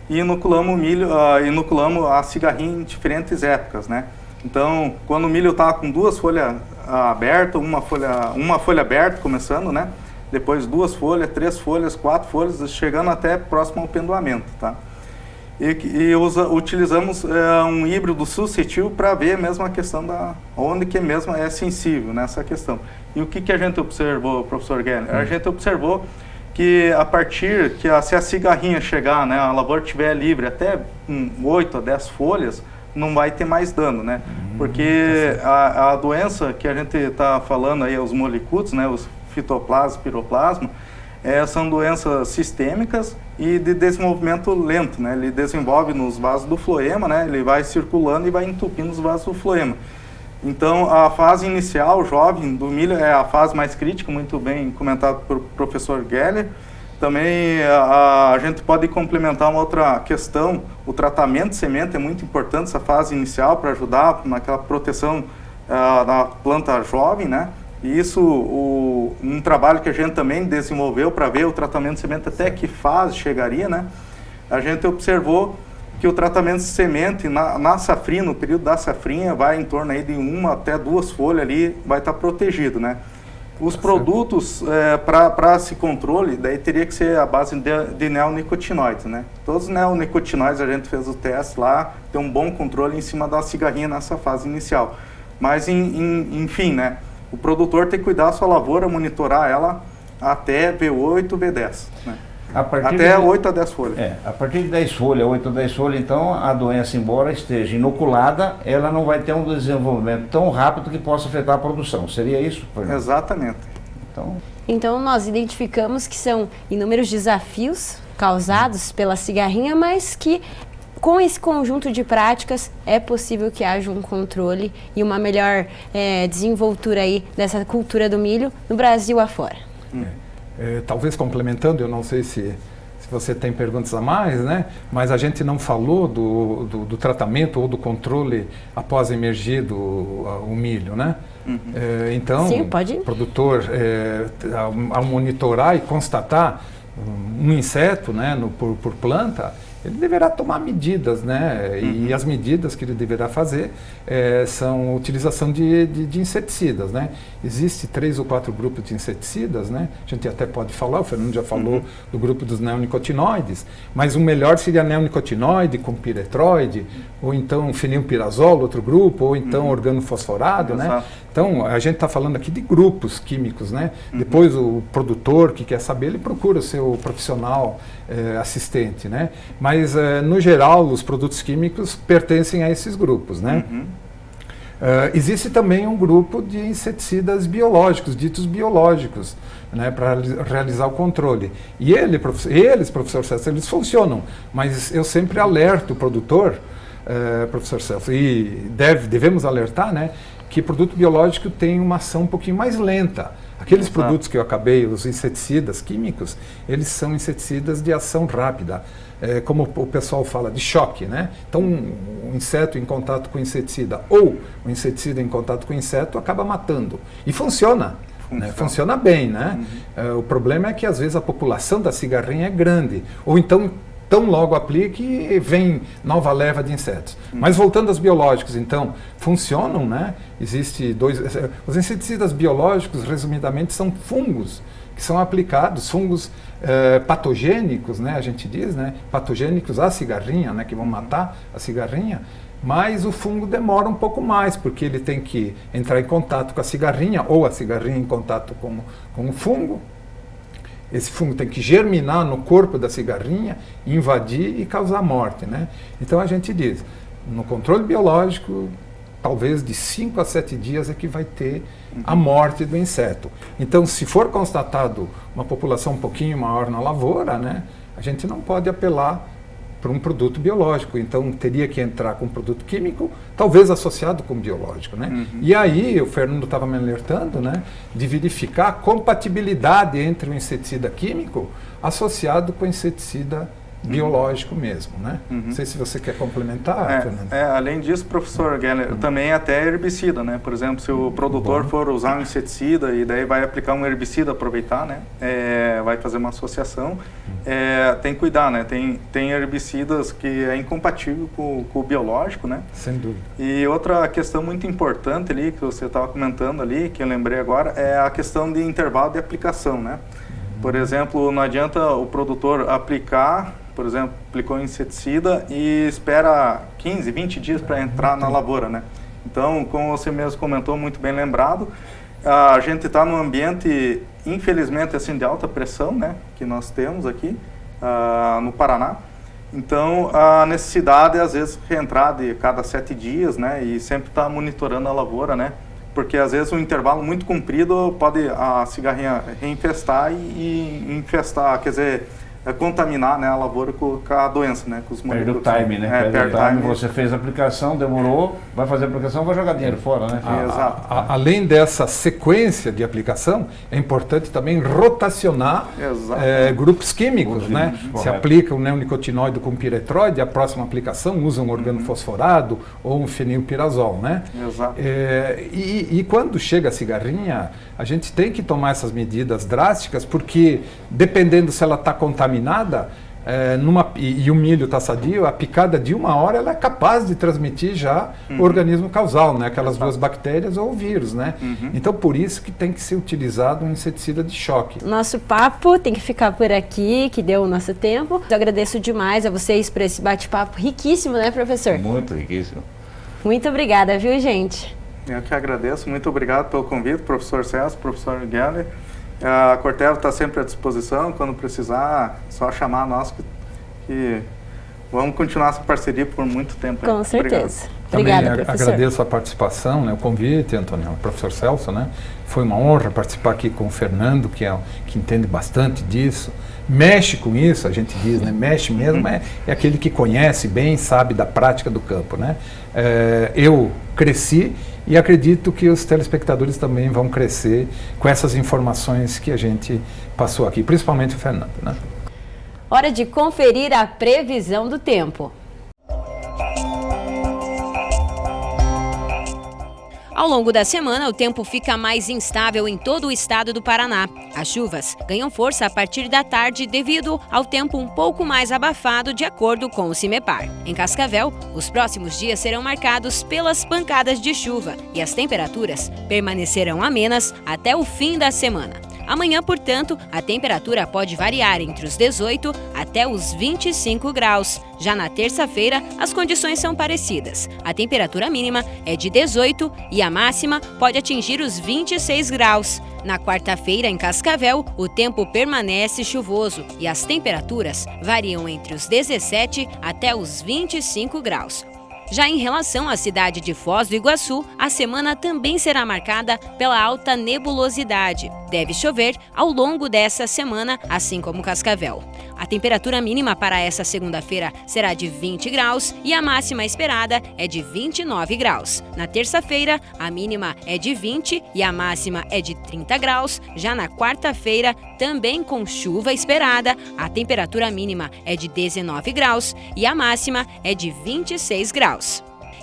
e inoculamos o milho, inoculamos a cigarrinha em diferentes épocas, né? Então, quando o milho estava com 2 folhas abertas, uma folha aberta começando, né? Depois 2 folhas, 3 folhas, 4 folhas, chegando até próximo ao pendoamento, tá? E utilizamos um híbrido suscetível para ver mesmo a questão onde que mesmo é sensível nessa questão. E o que a gente observou, professor Geller? A gente observou que a partir que se a cigarrinha chegar, né, a lavoura estiver livre até 8 a 10 folhas, não vai ter mais dano, né? Porque a doença que a gente está falando aí, os molicutos, né, os fitoplasma, piroplasma, são doenças sistêmicas e de desenvolvimento lento, né? Ele desenvolve nos vasos do floema, né? Ele vai circulando e vai entupindo os vasos do floema. Então, a fase inicial, jovem, do milho é a fase mais crítica, muito bem comentado pelo professor Geller. Também a gente pode complementar uma outra questão, o tratamento de semente é muito importante, essa fase inicial, para ajudar naquela proteção da planta jovem, né? E isso, um trabalho que a gente também desenvolveu para ver o tratamento de semente até que fase chegaria, né? A gente observou que o tratamento de semente na safrinha, no período da safrinha, vai em torno aí de 1 até 2 folhas ali, vai estar protegido, né? Os produtos para esse controle, daí teria que ser a base de neonicotinoides, né? Todos os neonicotinoides, a gente fez o teste lá, tem um bom controle em cima da cigarrinha nessa fase inicial. Mas, enfim, né? O produtor tem que cuidar da sua lavoura, monitorar ela até V8, V10, né? Até 8 a 10 folhas. A partir de 10 folhas, 8 a 10 folhas, então a doença, embora esteja inoculada, ela não vai ter um desenvolvimento tão rápido que possa afetar a produção. Seria isso, Fernando? Exatamente. Então nós identificamos que são inúmeros desafios causados pela cigarrinha, mas que com esse conjunto de práticas é possível que haja um controle e uma melhor desenvoltura aí dessa cultura do milho no Brasil afora. Talvez complementando, eu não sei se você tem perguntas a mais, né? Mas a gente não falou do tratamento ou do controle após emergir o milho, né? Então, sim, pode. O produtor, ao monitorar e constatar um inseto, né, por planta, ele deverá tomar medidas, né? E as medidas que ele deverá fazer são a utilização de inseticidas, né? Existem 3 ou 4 grupos de inseticidas, né? A gente até pode falar, o Fernando já falou do grupo dos neonicotinoides, mas o melhor seria neonicotinoide com piretroide, ou então fenilpirazol, outro grupo, ou então organofosforado, né? Então, a gente está falando aqui de grupos químicos, né? Depois o produtor que quer saber, ele procura o seu profissional assistente, né? Mas, no geral, os produtos químicos pertencem a esses grupos, né? Existe também um grupo de inseticidas biológicos, ditos biológicos, né, para realizar o controle. E eles, professor Celso, eles funcionam, mas eu sempre alerto o produtor, professor Celso, e devemos alertar, né, que produto biológico tem uma ação um pouquinho mais lenta. Aqueles produtos que eu acabei, os inseticidas químicos, eles são inseticidas de ação rápida, como o pessoal fala, de choque, né? Então, um inseto em contato com inseticida ou um inseticida em contato com inseto acaba matando. E funciona. Né? Funciona bem, né? O problema é que às vezes a população da cigarrinha é grande, ou então tão logo aplique vem nova leva de insetos. Mas voltando aos biológicos, então, funcionam, né? Existe os inseticidas biológicos, resumidamente, são fungos que são aplicados, fungos patogênicos, né? A gente diz, né? Patogênicos à cigarrinha, né? Que vão matar a cigarrinha. Mas o fungo demora um pouco mais, porque ele tem que entrar em contato com a cigarrinha, ou a cigarrinha em contato com o fungo. Esse fungo tem que germinar no corpo da cigarrinha, invadir e causar morte, né? Então a gente diz, no controle biológico, talvez de 5 a 7 dias é que vai ter a morte do inseto. Então, se for constatado uma população um pouquinho maior na lavoura, né, a gente não pode apelar para um produto biológico, então teria que entrar com um produto químico, talvez associado com biológico, né? E aí, o Fernando estava me alertando, né, de verificar a compatibilidade entre o inseticida químico associado com o inseticida biológico mesmo, né? Não sei se você quer complementar, Fernando. Além disso, professor Geller, também até herbicida, né? Por exemplo, se o produtor for usar um inseticida e daí vai aplicar um herbicida, aproveitar, né? Vai fazer uma associação, tem que cuidar, né? Tem herbicidas que é incompatível com o biológico, né? Sem dúvida. E outra questão muito importante ali, que você estava comentando ali, que eu lembrei agora, é a questão de intervalo de aplicação, né? Por exemplo, não adianta o produtor aplicar, por exemplo, aplicou um inseticida e espera 15, 20 dias para entrar na lavoura, né? Então, como você mesmo comentou, muito bem lembrado, a gente está num ambiente, infelizmente, assim, de alta pressão, né? Que nós temos aqui no Paraná. Então, a necessidade é, às vezes, reentrar de cada 7 dias, né? E sempre estar monitorando a lavoura, né? Porque, às vezes, um intervalo muito comprido pode a cigarrinha reinfestar e infestar, quer dizer, contaminar, né, a lavoura com a doença, né, com os perde o time, né? Perde o time. Você fez a aplicação, demorou, vai fazer a aplicação, vai jogar dinheiro fora, né? Exato. Além dessa sequência de aplicação, é importante também rotacionar grupos químicos, né? Se aplica um neonicotinoide com piretroide, a próxima aplicação usa um organofosforado ou um fenilpirazol, né? Exato. E quando chega a cigarrinha, a gente tem que tomar essas medidas drásticas, porque dependendo se ela está contaminada, e o milho está sadio, a picada de 1 hora ela é capaz de transmitir já o organismo causal, né? Aquelas duas bactérias ou o vírus, né? Então, por isso que tem que ser utilizado um inseticida de choque. Nosso papo tem que ficar por aqui, que deu o nosso tempo. Eu agradeço demais a vocês por esse bate-papo riquíssimo, né, professor? Muito riquíssimo. Muito obrigada, viu, gente? Eu que agradeço. Muito obrigado pelo convite, professor Celso, professor Geller. A Corteva está sempre à disposição, quando precisar, só chamar nós que vamos continuar essa parceria por muito tempo. Com certeza. Obrigada, professor. Também agradeço a participação, né, o convite, Antônio, o professor Celso, né? Foi uma honra participar aqui com o Fernando, que entende bastante disso, mexe com isso, a gente diz, né? Mexe mesmo, é aquele que conhece bem, sabe da prática do campo, né? Eu cresci e acredito que os telespectadores também vão crescer com essas informações que a gente passou aqui, principalmente o Fernando, né? Hora de conferir a previsão do tempo. Ao longo da semana, o tempo fica mais instável em todo o estado do Paraná. As chuvas ganham força a partir da tarde devido ao tempo um pouco mais abafado, de acordo com o CIMEPAR. Em Cascavel, os próximos dias serão marcados pelas pancadas de chuva e as temperaturas permanecerão amenas até o fim da semana. Amanhã, portanto, a temperatura pode variar entre os 18 até os 25 graus. Já na terça-feira, as condições são parecidas. A temperatura mínima é de 18 e a máxima pode atingir os 26 graus. Na quarta-feira, em Cascavel, o tempo permanece chuvoso e as temperaturas variam entre os 17 até os 25 graus. Já em relação à cidade de Foz do Iguaçu, a semana também será marcada pela alta nebulosidade. Deve chover ao longo dessa semana, assim como Cascavel. A temperatura mínima para essa segunda-feira será de 20 graus e a máxima esperada é de 29 graus. Na terça-feira, a mínima é de 20 e a máxima é de 30 graus. Já na quarta-feira, também com chuva esperada, a temperatura mínima é de 19 graus e a máxima é de 26 graus.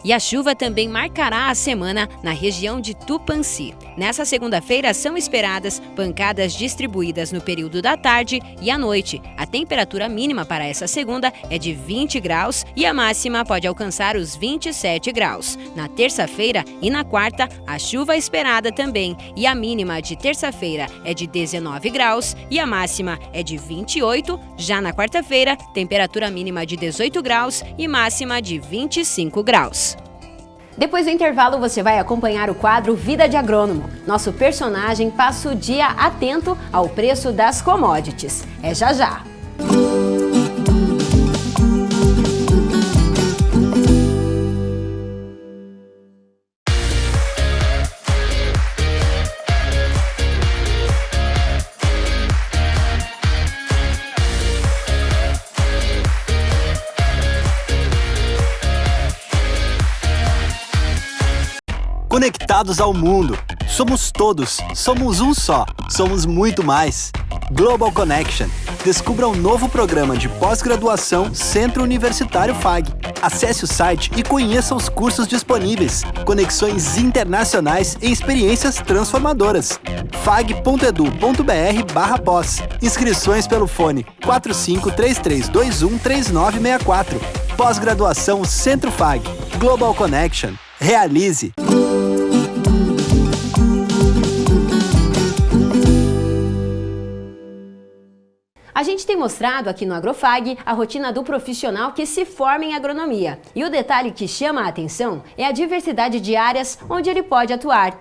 E a chuva também marcará a semana na região de Tupanci. Nessa segunda-feira são esperadas pancadas distribuídas no período da tarde e à noite. A temperatura mínima para essa segunda é de 20 graus e a máxima pode alcançar os 27 graus. Na terça-feira e na quarta, a chuva é esperada também e a mínima de terça-feira é de 19 graus e a máxima é de 28. Já na quarta-feira, temperatura mínima de 18 graus e máxima de 25 graus. Depois do intervalo, você vai acompanhar o quadro Vida de Agrônomo. Nosso personagem passa o dia atento ao preço das commodities. É já já! Conectados ao mundo. Somos todos, somos um só, somos muito mais. Global Connection. Descubra um novo programa de pós-graduação Centro Universitário FAG. Acesse o site e conheça os cursos disponíveis, conexões internacionais e experiências transformadoras. fag.edu.br/pós. Inscrições pelo fone 4533213964. Pós-graduação Centro FAG. Global Connection. Realize! A gente tem mostrado aqui no Agrofag a rotina do profissional que se forma em agronomia. E o detalhe que chama a atenção é a diversidade de áreas onde ele pode atuar.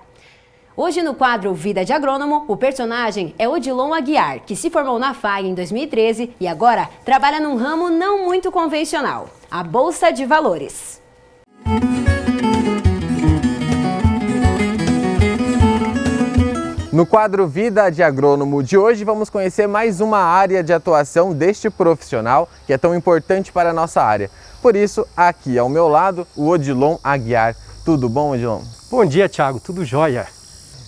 Hoje no quadro Vida de Agrônomo, o personagem é Odilon Aguiar, que se formou na FAG em 2013 e agora trabalha num ramo não muito convencional, a Bolsa de Valores. No quadro Vida de Agrônomo de hoje, vamos conhecer mais uma área de atuação deste profissional que é tão importante para a nossa área. Por isso, aqui ao meu lado, o Odilon Aguiar. Tudo bom, Odilon? Bom dia, Thiago. Tudo jóia.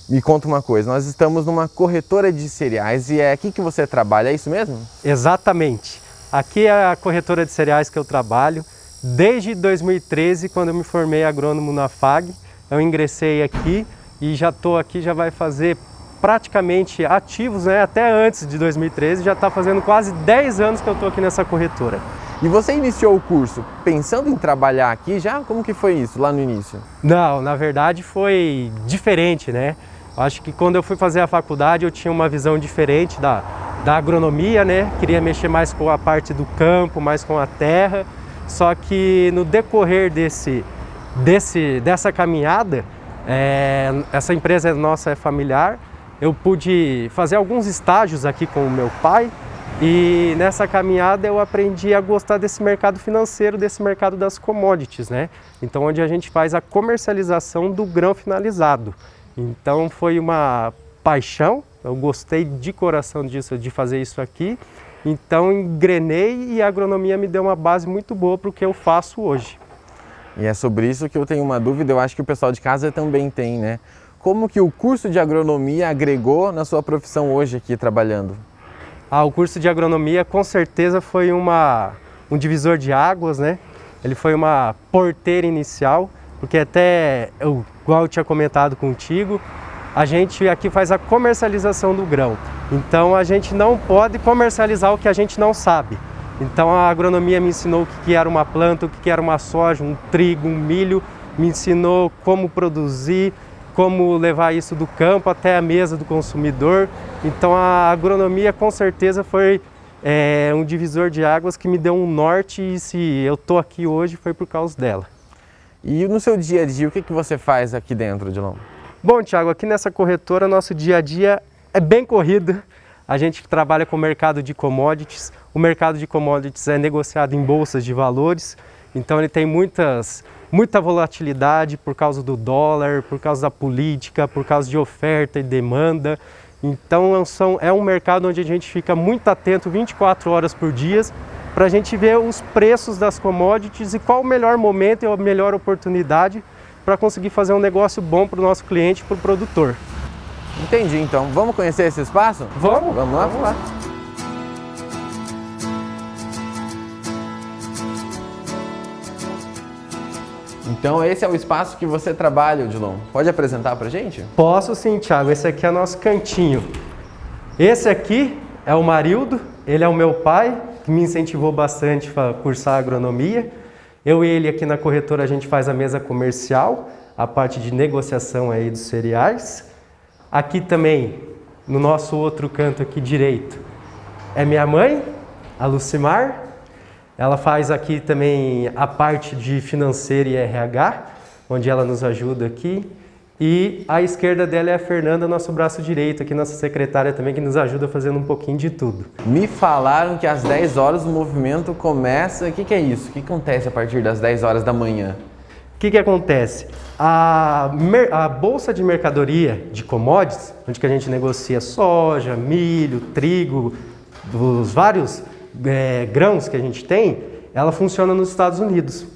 Me conta uma coisa, nós estamos numa corretora de cereais e é aqui que você trabalha, é isso mesmo? Exatamente. Aqui é a corretora de cereais que eu trabalho. Desde 2013, quando eu me formei agrônomo na FAG, eu ingressei aqui e já estou aqui, já vai fazer praticamente ativos, né? Até antes de 2013, já está fazendo quase 10 anos que eu estou aqui nessa corretora. E você iniciou o curso pensando em trabalhar aqui já? Como que foi isso lá no início? Não, na verdade foi diferente, né? Acho que quando eu fui fazer a faculdade eu tinha uma visão diferente da agronomia, né? Queria mexer mais com a parte do campo, mais com a terra. Só que no decorrer dessa caminhada, essa empresa nossa é familiar, eu pude fazer alguns estágios aqui com o meu pai e nessa caminhada eu aprendi a gostar desse mercado financeiro, desse mercado das commodities, né? Então, onde a gente faz a comercialização do grão finalizado. Então, foi uma paixão, eu gostei de coração disso, de fazer isso aqui. Então, engrenei e a agronomia me deu uma base muito boa para o que eu faço hoje. E é sobre isso que eu tenho uma dúvida, eu acho que o pessoal de casa também tem, né? Como que o curso de agronomia agregou na sua profissão hoje aqui trabalhando? O curso de agronomia com certeza foi um divisor de águas, né? Ele foi uma porteira inicial porque até, igual eu tinha comentado contigo, a gente aqui faz a comercialização do grão. Então a gente não pode comercializar o que a gente não sabe. Então a agronomia me ensinou o que era uma planta, o que era uma soja, um trigo, um milho, me ensinou como produzir, como levar isso do campo até a mesa do consumidor. Então a agronomia com certeza foi um divisor de águas que me deu um norte, e se eu estou aqui hoje foi por causa dela. E no seu dia a dia, o que você faz aqui dentro, Odilon? Bom, Thiago, aqui nessa corretora nosso dia a dia é bem corrido. A gente trabalha com o mercado de commodities. O mercado de commodities é negociado em bolsas de valores, então ele tem muita volatilidade por causa do dólar, por causa da política, por causa de oferta e demanda. Então é um mercado onde a gente fica muito atento 24 horas por dia para a gente ver os preços das commodities e qual o melhor momento e a melhor oportunidade para conseguir fazer um negócio bom para o nosso cliente e para o produtor. Entendi, então. Vamos conhecer esse espaço? Vamos! Vamos lá, vamos lá. Então esse é o espaço que você trabalha, Odilon. Pode apresentar pra gente? Posso sim, Thiago. Esse aqui é o nosso cantinho. Esse aqui é o Marildo, ele é o meu pai, que me incentivou bastante para cursar agronomia. Eu e ele aqui na corretora a gente faz a mesa comercial, a parte de negociação aí dos cereais. Aqui também, no nosso outro canto aqui direito, é minha mãe, a Lucimar. Ela faz aqui também a parte de financeiro e RH, onde ela nos ajuda aqui. E à esquerda dela é a Fernanda, nosso braço direito, aqui nossa secretária também, que nos ajuda fazendo um pouquinho de tudo. Me falaram que às 10 horas o movimento começa. O que é isso? O que acontece a partir das 10 horas da manhã? O que acontece? A bolsa de mercadoria de commodities, onde que a gente negocia soja, milho, trigo, os vários grãos que a gente tem, ela funciona nos Estados Unidos.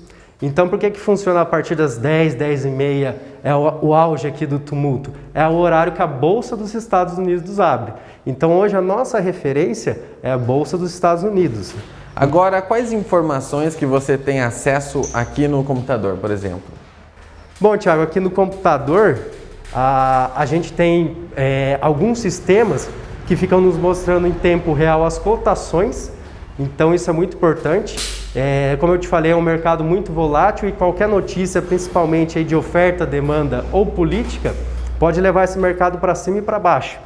Então por que funciona a partir das 10, 10 e meia, é o auge aqui do tumulto? É o horário que a Bolsa dos Estados Unidos abre. Então hoje a nossa referência é a Bolsa dos Estados Unidos. Agora, quais informações que você tem acesso aqui no computador, por exemplo? Bom, Thiago, aqui no computador a gente tem alguns sistemas que ficam nos mostrando em tempo real as cotações, então isso é muito importante. Como eu te falei, é um mercado muito volátil e qualquer notícia, principalmente aí de oferta, demanda ou política, pode levar esse mercado para cima e para baixo.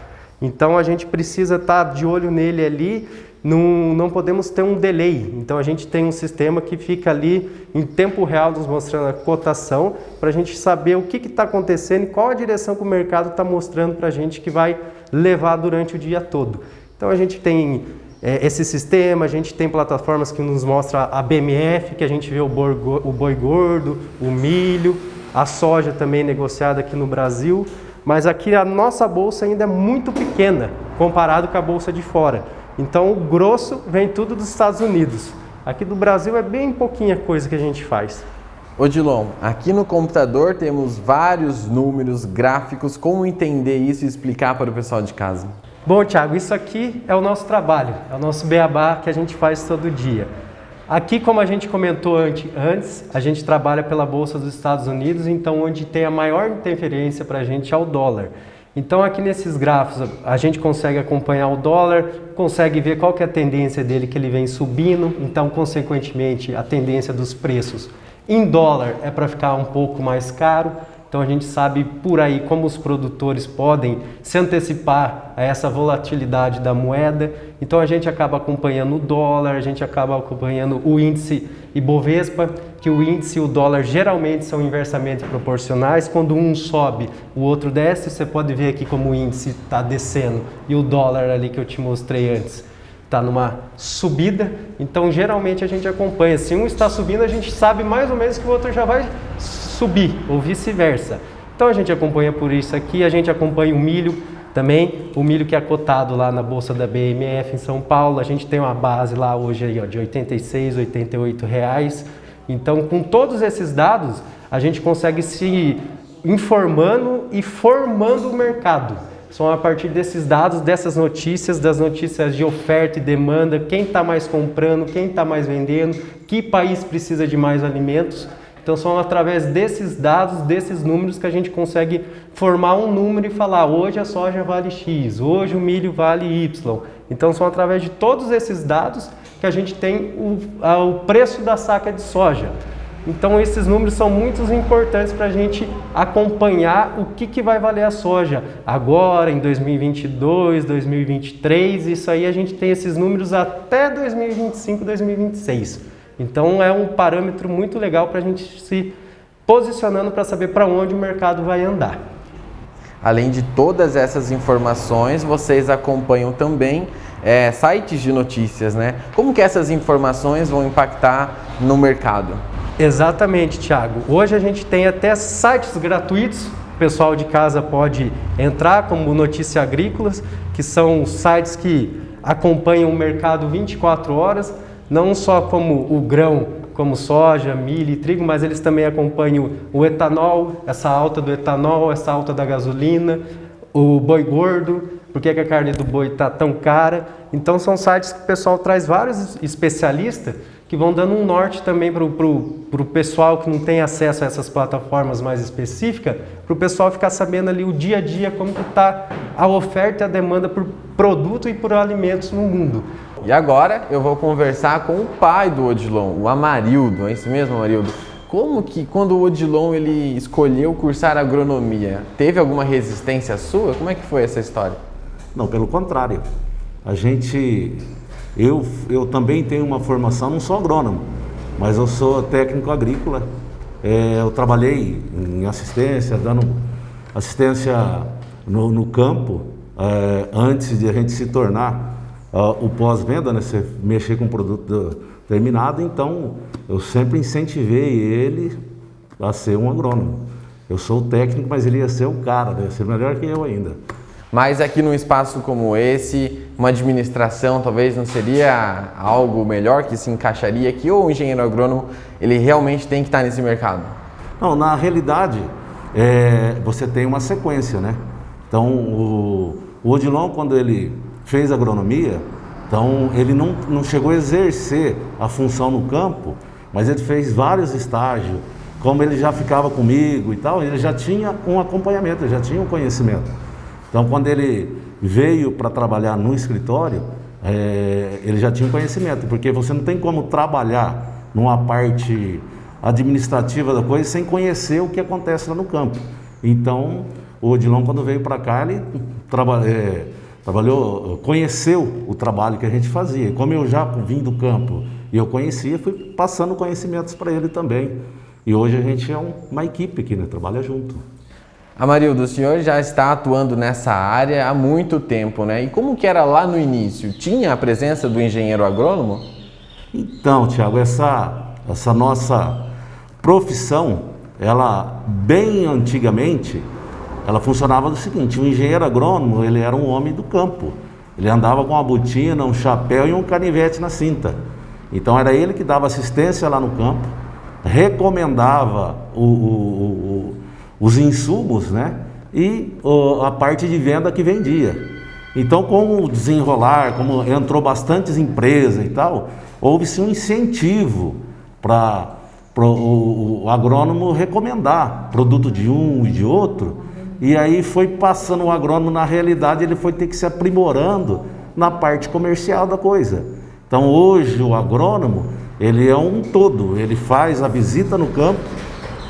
Então a gente precisa estar de olho nele ali, não podemos ter um delay. Então a gente tem um sistema que fica ali em tempo real nos mostrando a cotação para a gente saber o que está acontecendo e qual a direção que o mercado está mostrando para a gente que vai levar durante o dia todo. Então a gente tem esse sistema, a gente tem plataformas que nos mostram a BMF, que a gente vê o boi gordo, o milho, a soja também negociada aqui no Brasil, mas aqui a nossa bolsa ainda é muito pequena comparado com a bolsa de fora. Então o grosso vem tudo dos Estados Unidos. Aqui do Brasil é bem pouquinha coisa que a gente faz. Odilon, aqui no computador temos vários números, gráficos. Como entender isso e explicar para o pessoal de casa? Bom, Thiago, isso aqui é o nosso trabalho, é o nosso beabá que a gente faz todo dia. Aqui, como a gente comentou antes, a gente trabalha pela Bolsa dos Estados Unidos, então onde tem a maior interferência para a gente é o dólar. Então aqui nesses gráficos a gente consegue acompanhar o dólar, consegue ver qual que é a tendência dele, que ele vem subindo, então consequentemente a tendência dos preços em dólar é para ficar um pouco mais caro. Então a gente sabe por aí como os produtores podem se antecipar a essa volatilidade da moeda. Então a gente acaba acompanhando o dólar, a gente acaba acompanhando o índice Ibovespa, que o índice e o dólar geralmente são inversamente proporcionais. Quando um sobe, o outro desce. Você pode ver aqui como o índice está descendo e o dólar ali que eu te mostrei antes está numa subida. Então geralmente a gente acompanha. Se um está subindo, a gente sabe mais ou menos que o outro já vai subir, ou vice-versa. Então a gente acompanha por isso aqui, a gente acompanha o milho também, o milho que é cotado lá na Bolsa da BMF em São Paulo, a gente tem uma base lá hoje aí, ó, de R$ 86, R$ 88 reais. Então com todos esses dados, a gente consegue se informando e formando o mercado. São a partir desses dados, dessas notícias, das notícias de oferta e demanda, quem está mais comprando, quem está mais vendendo, que país precisa de mais alimentos. Então são através desses dados, desses números que a gente consegue formar um número e falar hoje a soja vale X, hoje o milho vale Y. Então são através de todos esses dados que a gente tem o preço da saca de soja. Então esses números são muito importantes para a gente acompanhar o que vai valer a soja agora, em 2022, 2023, isso aí a gente tem esses números até 2025, 2026. Então é um parâmetro muito legal para a gente se posicionando para saber para onde o mercado vai andar. Além de todas essas informações, vocês acompanham também sites de notícias, né? Como que essas informações vão impactar no mercado? Exatamente, Thiago. Hoje a gente tem até sites gratuitos, o pessoal de casa pode entrar, como Notícias Agrícolas, que são sites que acompanham o mercado 24 horas, não só como o grão, como soja, milho e trigo, mas eles também acompanham o etanol, essa alta do etanol, essa alta da gasolina, o boi gordo, por que a carne do boi está tão cara. Então são sites que o pessoal traz vários especialistas que vão dando um norte também para o pessoal que não tem acesso a essas plataformas mais específicas, para o pessoal ficar sabendo ali o dia a dia como está a oferta e a demanda por produto e por alimentos no mundo. E agora eu vou conversar com o pai do Odilon, o Amarildo, é isso mesmo, Amarildo? Como que quando o Odilon ele escolheu cursar agronomia, teve alguma resistência sua? Como é que foi essa história? Não, pelo contrário. Eu também tenho uma formação, não sou agrônomo, mas eu sou técnico agrícola. Eu trabalhei em assistência, dando assistência no campo, antes de a gente se tornar o pós-venda, né? Você mexer com produto terminado, então eu sempre incentivei ele a ser um agrônomo. Eu sou o técnico, mas ele ia ser o cara, né? Ia ser melhor que eu ainda. Mas aqui num espaço como esse, uma administração talvez não seria algo melhor que se encaixaria aqui, ou o engenheiro agrônomo ele realmente tem que estar nesse mercado? Não, na realidade você tem uma sequência, né? Então o Odilon, quando ele fez agronomia, então ele não chegou a exercer a função no campo, mas ele fez vários estágios. Como ele já ficava comigo e tal, ele já tinha um acompanhamento, ele já tinha um conhecimento. Então, quando ele veio para trabalhar no escritório, ele já tinha um conhecimento, porque você não tem como trabalhar numa parte administrativa da coisa sem conhecer o que acontece lá no campo. Então, o Odilon, quando veio para cá, ele trabalhou, conheceu o trabalho que a gente fazia. Como eu já vim do campo e eu conhecia, fui passando conhecimentos para ele também. E hoje a gente é uma equipe aqui, né? Trabalha junto. Amarildo, o senhor já está atuando nessa área há muito tempo, né? E como que era lá no início? Tinha a presença do engenheiro agrônomo? Então, Thiago, essa nossa profissão, ela bem antigamente, ela funcionava do seguinte: o engenheiro agrônomo, ele era um homem do campo. Ele andava com uma botina, um chapéu e um canivete na cinta. Então era ele que dava assistência lá no campo, recomendava os insumos, né? E a parte de venda que vendia. Então, com o desenrolar, como entrou bastantes empresas e tal, houve-se um incentivo para o agrônomo recomendar produto de um e de outro. E aí foi passando o agrônomo, na realidade, ele foi ter que se aprimorando na parte comercial da coisa. Então, hoje, o agrônomo, ele é um todo. Ele faz a visita no campo,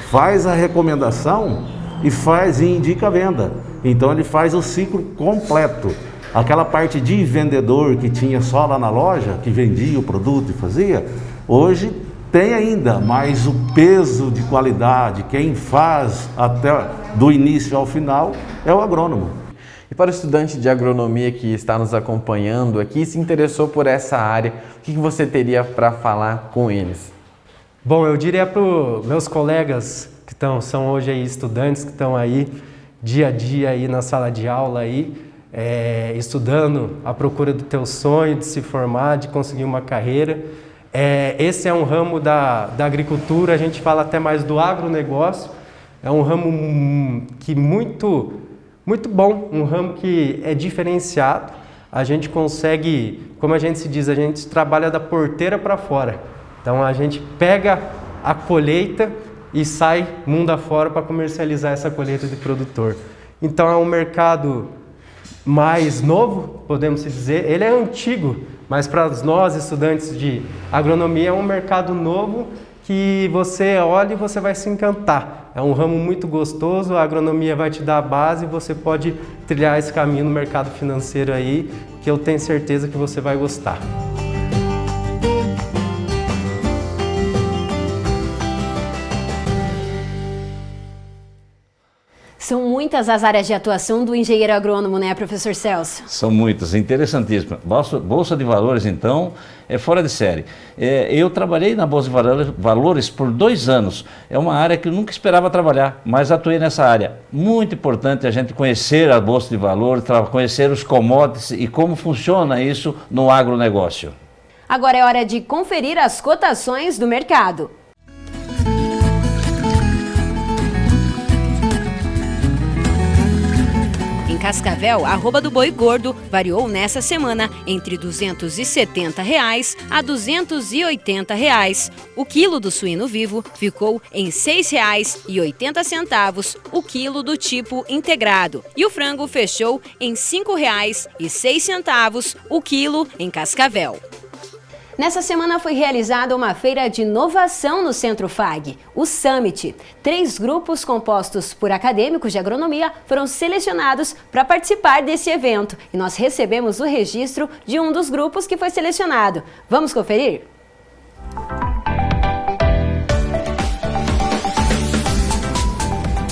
faz a recomendação e indica a venda. Então ele faz o ciclo completo. Aquela parte de vendedor que tinha só lá na loja, que vendia o produto e fazia, hoje tem ainda, mas o peso de qualidade, quem faz até do início ao final é o agrônomo. E para o estudante de agronomia que está nos acompanhando aqui, se interessou por essa área, o que você teria para falar com eles? Bom, eu diria para os meus colegas que são hoje aí estudantes que estão aí dia a dia aí na sala de aula aí, estudando à procura do teu sonho de se formar, de conseguir uma carreira. Esse é um ramo da agricultura, a gente fala até mais do agronegócio. É um ramo que muito bom, um ramo que é diferenciado. A gente consegue, como a gente se diz, a gente trabalha da porteira para fora. Então a gente pega a colheita e sai mundo afora para comercializar essa colheita de produtor. Então é um mercado mais novo, podemos dizer. Ele é antigo, mas para nós estudantes de agronomia é um mercado novo que você olha e você vai se encantar. É um ramo muito gostoso, a agronomia vai te dar a base e você pode trilhar esse caminho no mercado financeiro aí, que eu tenho certeza que você vai gostar. São muitas as áreas de atuação do engenheiro agrônomo, né, professor Celso? São muitas, interessantíssimas. Bolsa de Valores, então, é fora de série. Eu trabalhei na Bolsa de Valores por 2 anos. É uma área que eu nunca esperava trabalhar, mas atuei nessa área. Muito importante a gente conhecer a Bolsa de Valores, conhecer os commodities e como funciona isso no agronegócio. Agora é hora de conferir as cotações do mercado. Em Cascavel, a arroba do boi gordo variou nessa semana entre R$ 270 a R$ 280. O quilo do suíno vivo ficou em R$ 6,80 o quilo do tipo integrado. E o frango fechou em R$ 5,06 o quilo em Cascavel. Nessa semana foi realizada uma feira de inovação no Centro FAG, o Summit. 3 grupos compostos por acadêmicos de agronomia foram selecionados para participar desse evento. E nós recebemos o registro de um dos grupos que foi selecionado. Vamos conferir?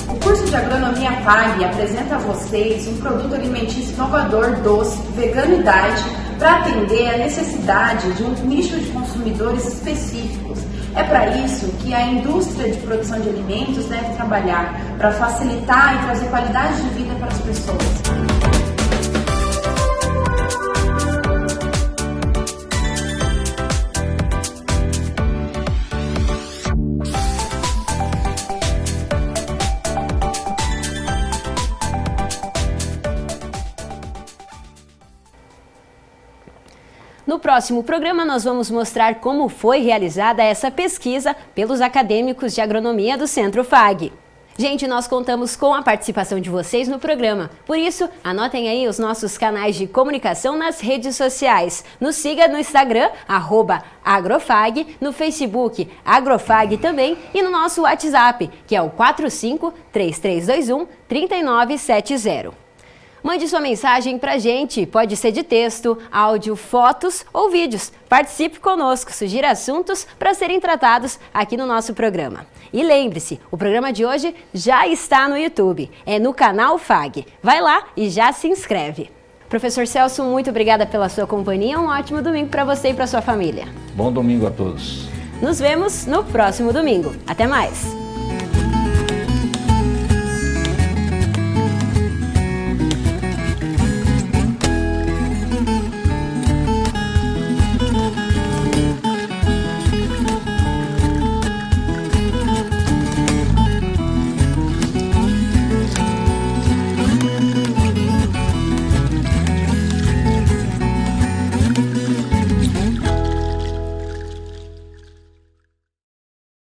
O curso de Agronomia FAG apresenta a vocês um produto alimentício inovador, doce, vegano e diet, para atender a necessidade de um nicho de consumidores específicos. É para isso que a indústria de produção de alimentos deve trabalhar para facilitar e trazer qualidade de vida para as pessoas. No próximo programa, nós vamos mostrar como foi realizada essa pesquisa pelos acadêmicos de agronomia do Centro FAG. Gente, nós contamos com a participação de vocês no programa. Por isso, anotem aí os nossos canais de comunicação nas redes sociais. Nos siga no Instagram, @agrofag, no Facebook, Agrofag também, e no nosso WhatsApp, que é o 45-3321-3970. Mande sua mensagem pra gente, pode ser de texto, áudio, fotos ou vídeos. Participe conosco, sugira assuntos para serem tratados aqui no nosso programa. E lembre-se, o programa de hoje já está no YouTube, é no canal FAG. Vai lá e já se inscreve. Professor Celso, muito obrigada pela sua companhia, um ótimo domingo para você e para sua família. Bom domingo a todos. Nos vemos no próximo domingo. Até mais!